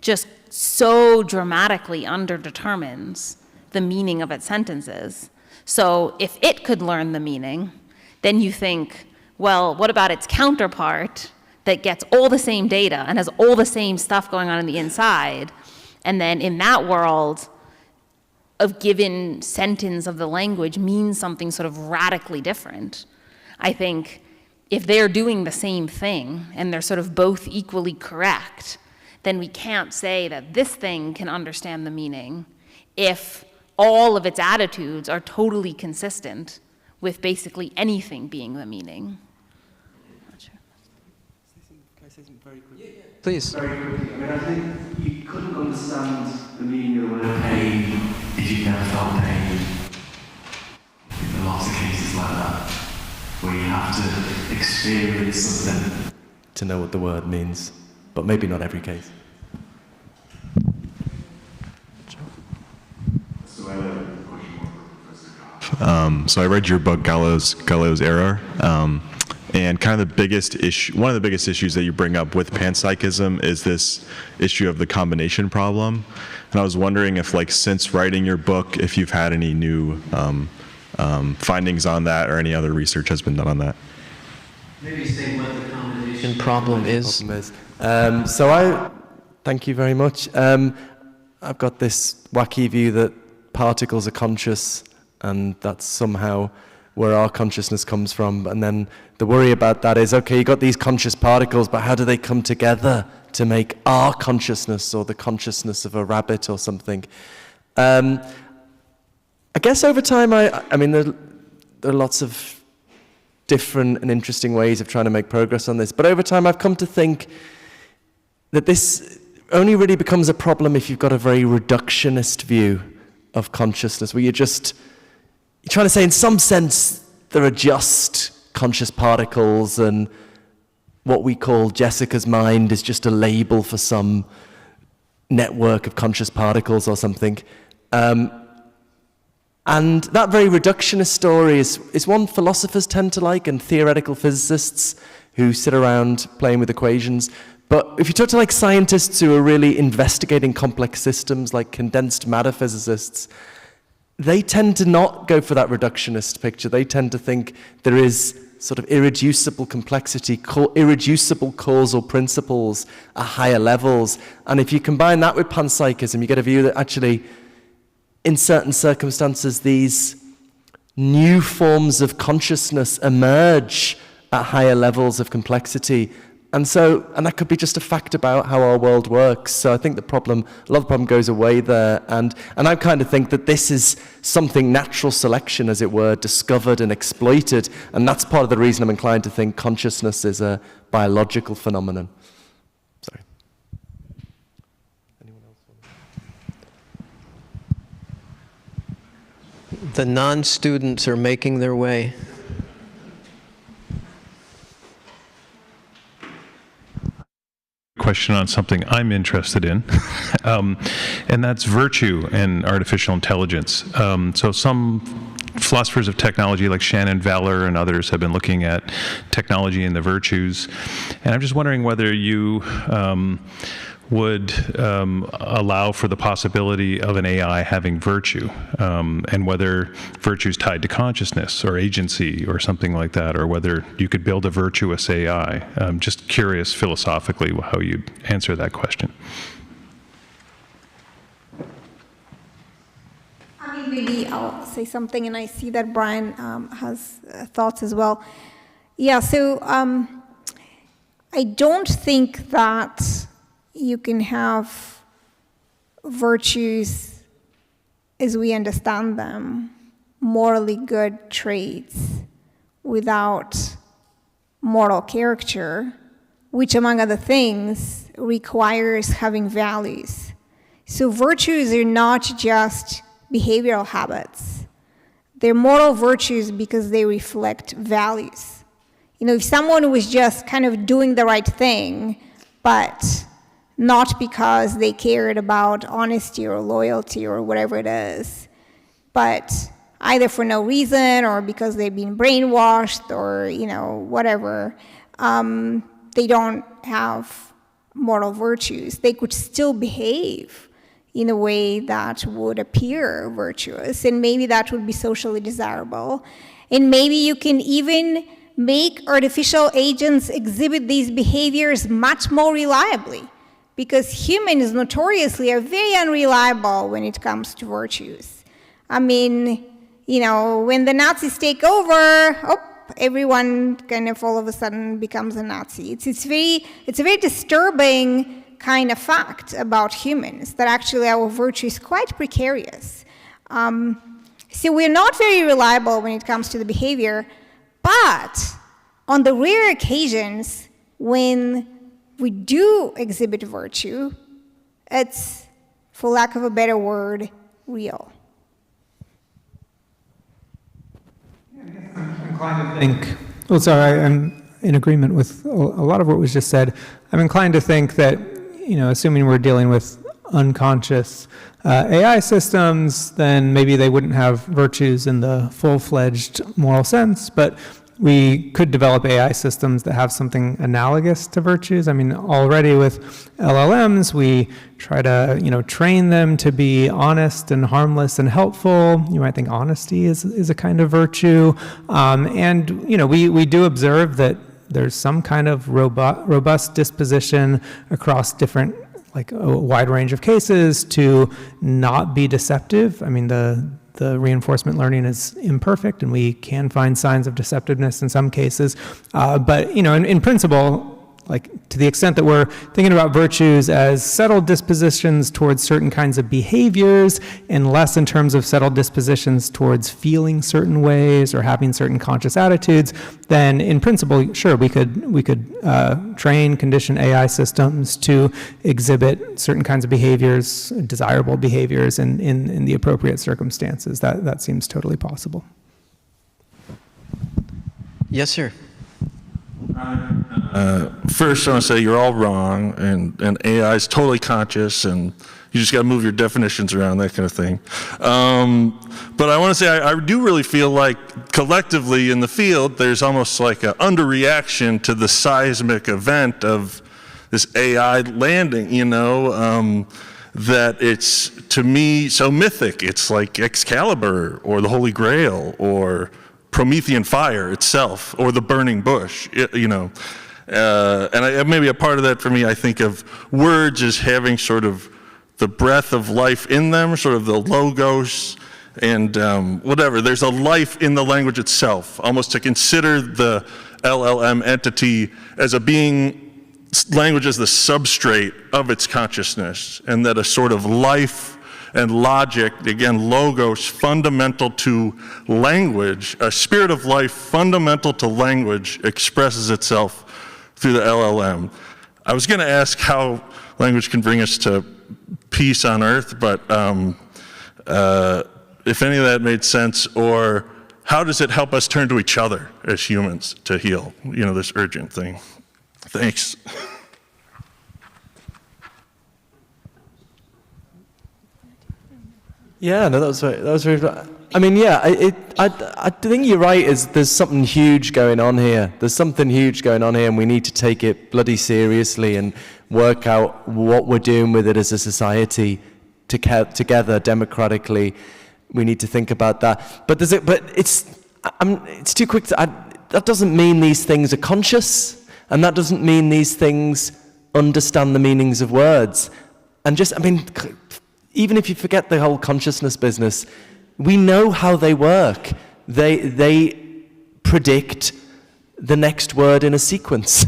just so dramatically underdetermines the meaning of its sentences. So if it could learn the meaning, then you think, well, what about its counterpart that gets all the same data and has all the same stuff going on the inside? And then in that world, a given sentence of the language means something sort of radically different. I think if they're doing the same thing and they're sort of both equally correct, then we can't say that this thing can understand the meaning if all of its attitudes are totally consistent with basically anything being the meaning. Not sure. Can I say something very quickly? Please. Very quickly. I mean, I think you couldn't understand the meaning of the word pain if you've never felt pain. There are lots of cases like that where you have to experience something to know what the word means, but maybe not every case. So I read your book, Galileo's Error, and kind of the biggest issue, one of the biggest issues that you bring up with panpsychism is this issue of the combination problem. And I was wondering if, like, since writing your book, if you've had any new findings on that or any other research has been done on that. Maybe say what the combination problem is. Thank you very much. I've got this wacky view that particles are conscious, and that's somehow where our consciousness comes from. And then the worry about that is, okay, you got these conscious particles, but how do they come together to make our consciousness or the consciousness of a rabbit or something? I guess over time, I mean, there are lots of different and interesting ways of trying to make progress on this. But over time, I've come to think that this only really becomes a problem if you've got a very reductionist view of consciousness, where you're trying to say, in some sense, there are just conscious particles, and what we call Jessica's mind is just a label for some network of conscious particles or something. And that very reductionist story is one philosophers tend to like, and theoretical physicists who sit around playing with equations. But if you talk to, like, scientists who are really investigating complex systems, like condensed matter physicists, they tend to not go for that reductionist picture. They tend to think there is sort of irreducible complexity, irreducible causal principles at higher levels. And if you combine that with panpsychism, you get a view that actually, in certain circumstances, these new forms of consciousness emerge at higher levels of complexity. And that could be just a fact about how our world works. So I think a lot of the problem goes away there. And I kind of think that this is something natural selection, as it were, discovered and exploited. And that's part of the reason I'm inclined to think consciousness is a biological phenomenon. Sorry. Anyone else? The non-students are making their way. Question on something I'm interested in, and that's virtue and artificial intelligence. So some philosophers of technology like Shannon Valor and others have been looking at technology and the virtues, and I'm just wondering whether you would allow for the possibility of an AI having virtue, and whether virtue is tied to consciousness or agency or something like that, or whether you could build a virtuous AI. I'm just curious philosophically how you'd answer that question. I mean, maybe I'll say something, and I see that Brian has thoughts as well. Yeah, so I don't think that you can have virtues as we understand them, morally good traits, without moral character, which, among other things, requires having values. So virtues are not just behavioral habits. They're moral virtues because they reflect values. You know, if someone was just kind of doing the right thing, but not because they cared about honesty or loyalty or whatever it is, but either for no reason or because they've been brainwashed or, you know, whatever, they don't have moral virtues. They could still behave in a way that would appear virtuous, and maybe that would be socially desirable. And maybe you can even make artificial agents exhibit these behaviors much more reliably, because humans notoriously are very unreliable when it comes to virtues. I mean, you know, when the Nazis take over, everyone kind of all of a sudden becomes a Nazi. It's a very disturbing kind of fact about humans, that actually our virtue is quite precarious. So we're not very reliable when it comes to the behavior, but on the rare occasions when we do exhibit virtue, it's, for lack of a better word, real. I'm inclined to think, well, sorry, I'm in agreement with a lot of what was just said. I'm inclined to think that, you know, assuming we're dealing with unconscious AI systems, then maybe they wouldn't have virtues in the full-fledged moral sense, but we could develop AI systems that have something analogous to virtues. I mean, already with LLMs, we try to, you know, train them to be honest and harmless and helpful. You might think honesty is a kind of virtue. And, you know, we do observe that there's some kind of robust disposition across different, like a wide range of cases, to not be deceptive. I mean, the reinforcement learning is imperfect, and we can find signs of deceptiveness in some cases. But, you know, in principle, like, to the extent that we're thinking about virtues as settled dispositions towards certain kinds of behaviors, and less in terms of settled dispositions towards feeling certain ways or having certain conscious attitudes, then in principle, sure, we could train, condition AI systems to exhibit certain kinds of behaviors, desirable behaviors, in the appropriate circumstances. That seems totally possible. Yes, sir. First, I want to say you're all wrong, and AI is totally conscious, and you just got to move your definitions around, that kind of thing. But I want to say I do really feel like collectively in the field, there's almost like an underreaction to the seismic event of this AI landing, you know, that it's, to me, so mythic. It's like Excalibur or the Holy Grail or Promethean fire itself, or the burning bush, you know. And maybe a part of that for me, I think of words as having sort of the breath of life in them, sort of the logos and whatever. There's a life in the language itself, almost to consider the LLM entity as a being, language as the substrate of its consciousness, and that a sort of life and logic, again, logos, fundamental to language, a spirit of life fundamental to language expresses itself through the LLM. I was going to ask how language can bring us to peace on earth, but if any of that made sense, or how does it help us turn to each other as humans to heal, you know, this urgent thing? Thanks. Yeah, no, that was very. I mean, yeah, I think you're right. There's something huge going on here. There's something huge going on here, and we need to take it bloody seriously and work out what we're doing with it as a society, together democratically. We need to think about that. But it's too quick. That doesn't mean these things are conscious, and that doesn't mean these things understand the meanings of words. And just, I mean, even if you forget the whole consciousness business, we know how they work. They predict the next word in a sequence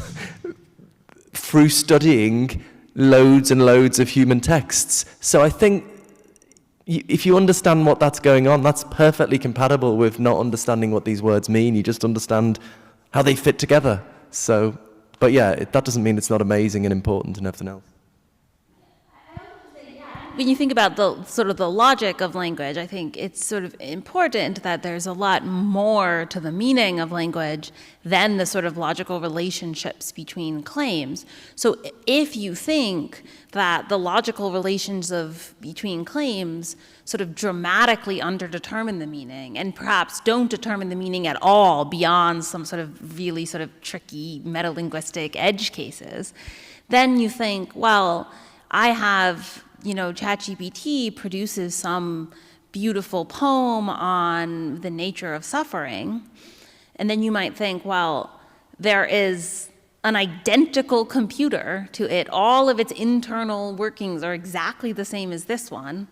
through studying loads and loads of human texts. So I think if you understand what that's going on, that's perfectly compatible with not understanding what these words mean. You just understand how they fit together. So, but yeah, that doesn't mean it's not amazing and important and everything else. when you think about the sort of the logic of language, I think it's sort of important that there's a lot more to the meaning of language than the sort of logical relationships between claims. So if you think that the logical relations between claims sort of dramatically underdetermine the meaning and perhaps don't determine the meaning at all beyond some sort of really sort of tricky metalinguistic edge cases, then you think, well, I have, ChatGPT produces some beautiful poem on the nature of suffering. And then you might think, well, there is an identical computer to it. All of its internal workings are exactly the same as this one,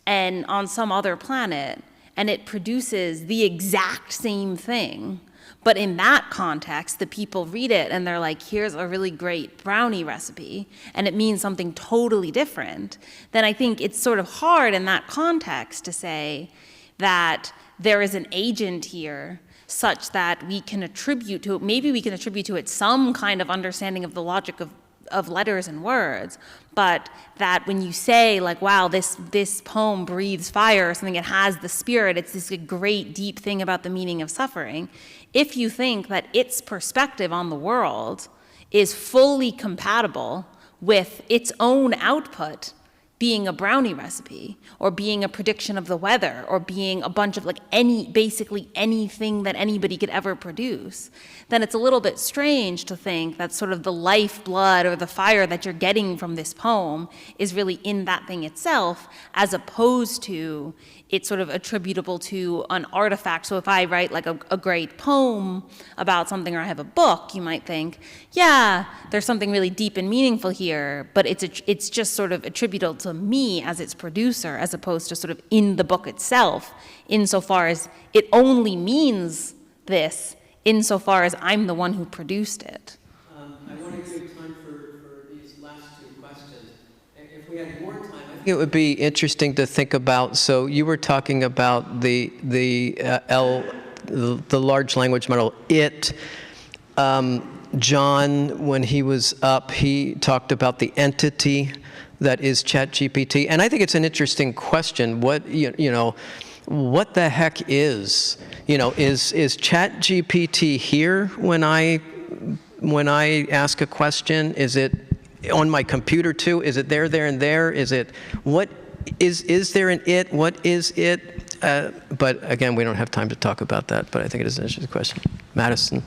and on some other planet, and it produces the exact same thing. But in that context, the people read it and they're like, here's a really great brownie recipe, and it means something totally different. Then I think it's sort of hard in that context to say that there is an agent here such that we can attribute to it, maybe we can attribute to it some kind of understanding of the logic of letters and words, but that when you say, like, wow, this poem breathes fire or something, it has the spirit, it's this great deep thing about the meaning of suffering, if you think that its perspective on the world is fully compatible with its own output being a brownie recipe, or being a prediction of the weather, or being a bunch of basically anything that anybody could ever produce, then it's a little bit strange to think that sort of the lifeblood or the fire that you're getting from this poem is really in that thing itself, as opposed to it's sort of attributable to an artifact. So if I write like a great poem about something, or I have a book, you might think, yeah, there's something really deep and meaningful here, but it's just sort of attributable to me as its producer, as opposed to sort of in the book itself, insofar as it only means this, insofar as I'm the one who produced it. I want to give time for these last two questions. If we had more time, I think it would be interesting to think about, so you were talking about the large language model, John, when he was up, he talked about the entity that is ChatGPT, and I think it's an interesting question. What what the heck is ChatGPT here when I ask a question? Is it on my computer too? Is it there, and there? Is it what is there an it? What is it? But again, we don't have time to talk about that. But I think it is an interesting question. Madison.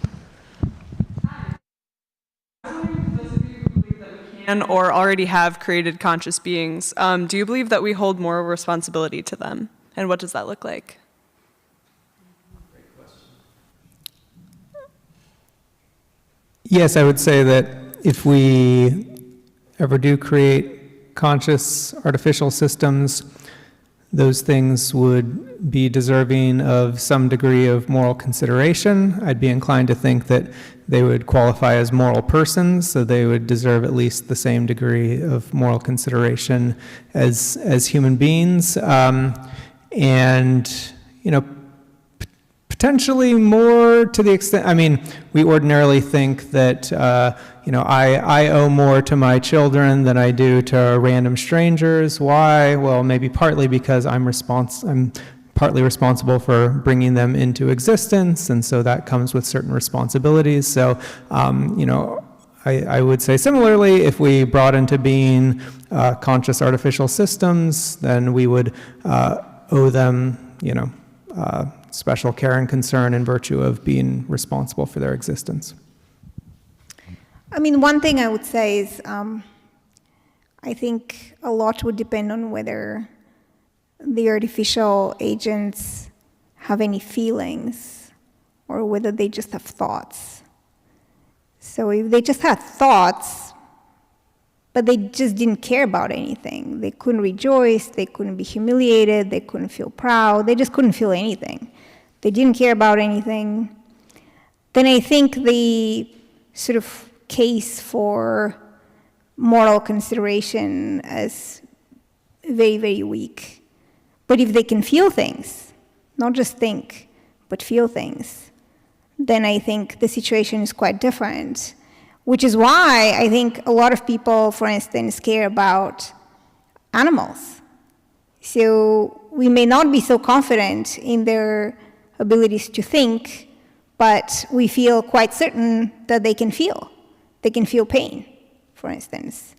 Or already have created conscious beings, do you believe that we hold moral responsibility to them? And what does that look like? Great question. Yes, I would say that if we ever do create conscious artificial systems, those things would be deserving of some degree of moral consideration. I'd be inclined to think that they would qualify as moral persons, so they would deserve at least the same degree of moral consideration as human beings. And, potentially more to the extent, we ordinarily think that, I owe more to my children than I do to random strangers. Why? Well, maybe partly because I'm partly responsible for bringing them into existence, and so that comes with certain responsibilities. So, I would say similarly, if we brought into being conscious artificial systems, then we would owe them, special care and concern in virtue of being responsible for their existence. One thing I would say is I think a lot would depend on whether the artificial agents have any feelings or whether they just have thoughts. So if they just had thoughts, but they just didn't care about anything, they couldn't rejoice, they couldn't be humiliated, they couldn't feel proud, they just couldn't feel anything. They didn't care about anything. Then I think the sort of case for moral consideration is very, very weak. But if they can feel things, not just think, but feel things, then I think the situation is quite different. Which is why I think a lot of people, for instance, care about animals. So we may not be so confident in their abilities to think, but we feel quite certain that they can feel. They can feel pain, for instance.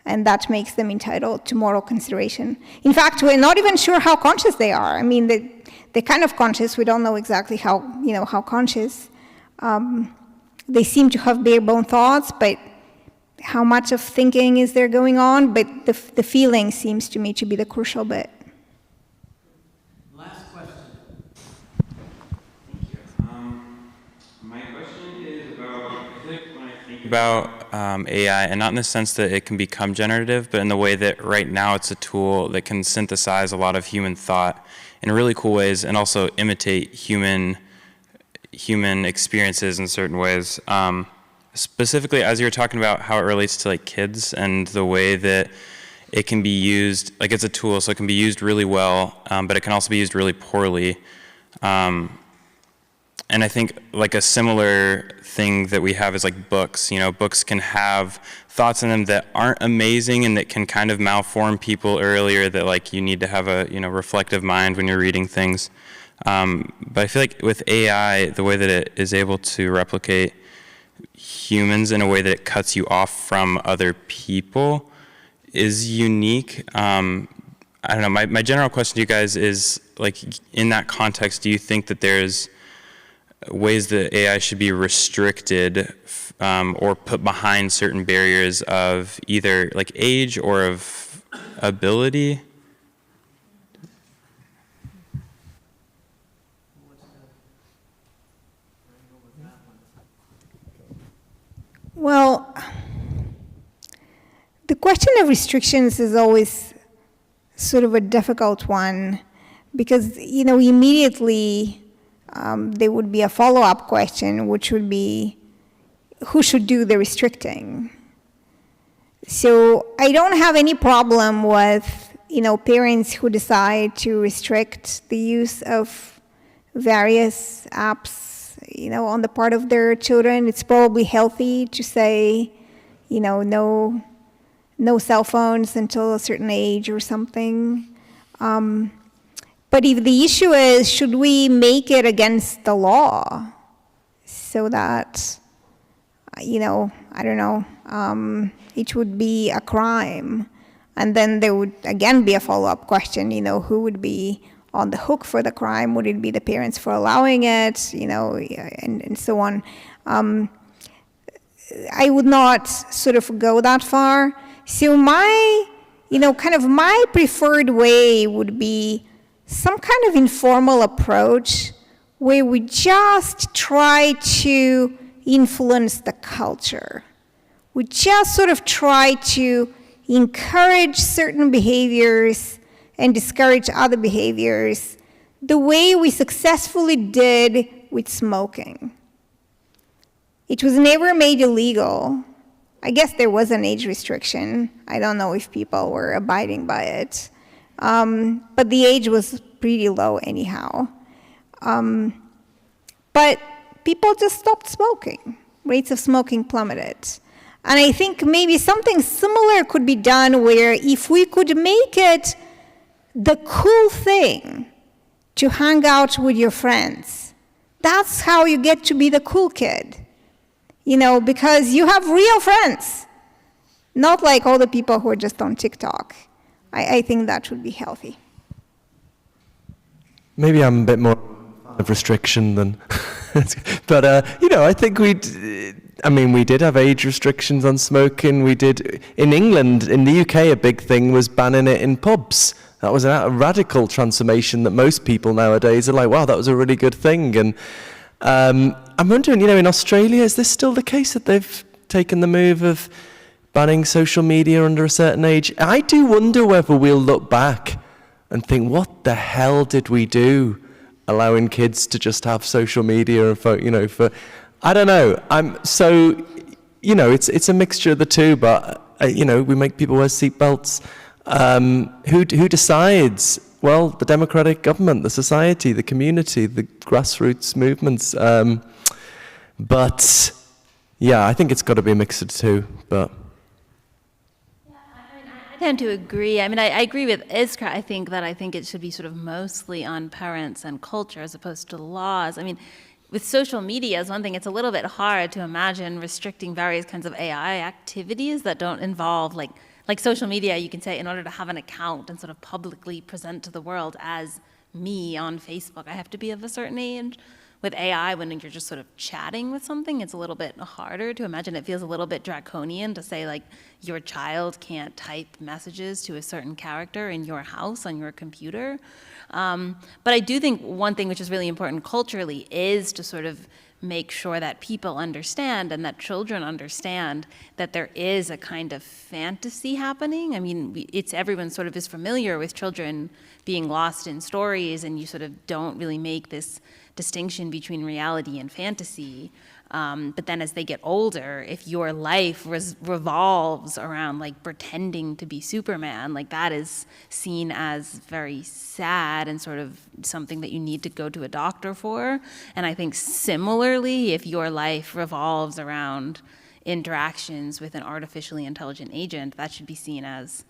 And that makes them entitled to moral consideration. In fact, we're not even sure how conscious they are. I mean, they're kind of conscious. We don't know exactly how conscious. They seem to have bare bone thoughts, but how much of thinking is there going on? But the feeling seems to me to be the crucial bit. Last question. Thank you. My question is about, I feel like when I think about AI, and not in the sense that it can become generative, but in the way that right now it's a tool that can synthesize a lot of human thought in really cool ways and also imitate human experiences in certain ways. Specifically, as you were talking about how it relates to like kids and the way that it can be used, like it's a tool, so it can be used really well, but it can also be used really poorly. And I think like a similar thing that we have is like books. You know, books can have thoughts in them that aren't amazing and that can kind of malform people earlier, that like you need to have a, reflective mind when you're reading things. But I feel like with AI, the way that it is able to replicate humans in a way that it cuts you off from other people is unique. I don't know, my general question to you guys is, like, in that context, do you think that there's ways that AI should be restricted or put behind certain barriers of either like age or of ability? Well, the question of restrictions is always sort of a difficult one because, immediately there would be a follow-up question, which would be, who should do the restricting? So I don't have any problem with, parents who decide to restrict the use of various apps on the part of their children. It's probably healthy to say, no cell phones until a certain age or something. But if the issue is, should we make it against the law so that, I don't know, it would be a crime? And then there would again be a follow-up question, who would be on the hook for the crime? Would it be the parents for allowing it, and so on? I would not sort of go that far. So my, my preferred way would be some kind of informal approach where we just try to influence the culture. We just sort of try to encourage certain behaviors and discourage other behaviors, the way we successfully did with smoking. It was never made illegal. I guess there was an age restriction. I don't know if people were abiding by it. But the age was pretty low anyhow. But people just stopped smoking. Rates of smoking plummeted. And I think maybe something similar could be done where if we could make it the cool thing to hang out with your friends, that's how you get to be the cool kid. Because you have real friends, not like all the people who are just on TikTok. I think that would be healthy. Maybe I'm a bit more of restriction than, but I think we did have age restrictions on smoking. We did in England, in the UK, a big thing was banning it in pubs. That was a radical transformation that most people nowadays are like, wow, that was a really good thing. And I'm wondering, in Australia, is this still the case that they've taken the move of banning social media under a certain age? I do wonder whether we'll look back and think, what the hell did we do allowing kids to just have social media and I don't know. It's a mixture of the two, but we make people wear seatbelts. Who decides? Well, the democratic government, the society, the community, the grassroots movements. But yeah, I think it's got to be a mix of the two. But I tend to agree. I mean, I agree with Iskra. I think it should be sort of mostly on parents and culture as opposed to laws. I mean, with social media is one thing, it's a little bit hard to imagine restricting various kinds of AI activities that don't involve, like social media, you can say, in order to have an account and sort of publicly present to the world as me on Facebook, I have to be of a certain age. With AI, when you're just sort of chatting with something, it's a little bit harder to imagine. It feels a little bit draconian to say, like, your child can't type messages to a certain character in your house on your computer. But I do think one thing which is really important culturally is to sort of make sure that people understand and that children understand that there is a kind of fantasy happening. I mean, everyone sort of is familiar with children being lost in stories, and you sort of don't really make this distinction between reality and fantasy. But then as they get older, if your life revolves around like pretending to be Superman, like that is seen as very sad and sort of something that you need to go to a doctor for. And I think similarly, if your life revolves around interactions with an artificially intelligent agent, that should be seen as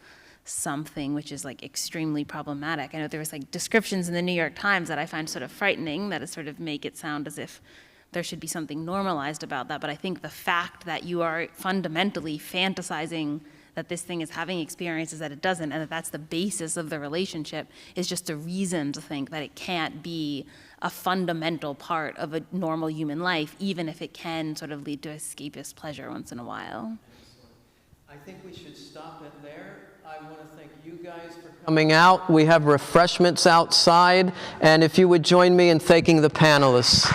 something which is like extremely problematic. I know there was like descriptions in the New York Times that I find sort of frightening, that sort of make it sound as if there should be something normalized about that. But I think the fact that you are fundamentally fantasizing that this thing is having experiences that it doesn't, and that that's the basis of the relationship, is just a reason to think that it can't be a fundamental part of a normal human life, even if it can sort of lead to escapist pleasure once in a while. I think we should stop it there. I want to thank you guys for coming out. We have refreshments outside, and if you would join me in thanking the panelists.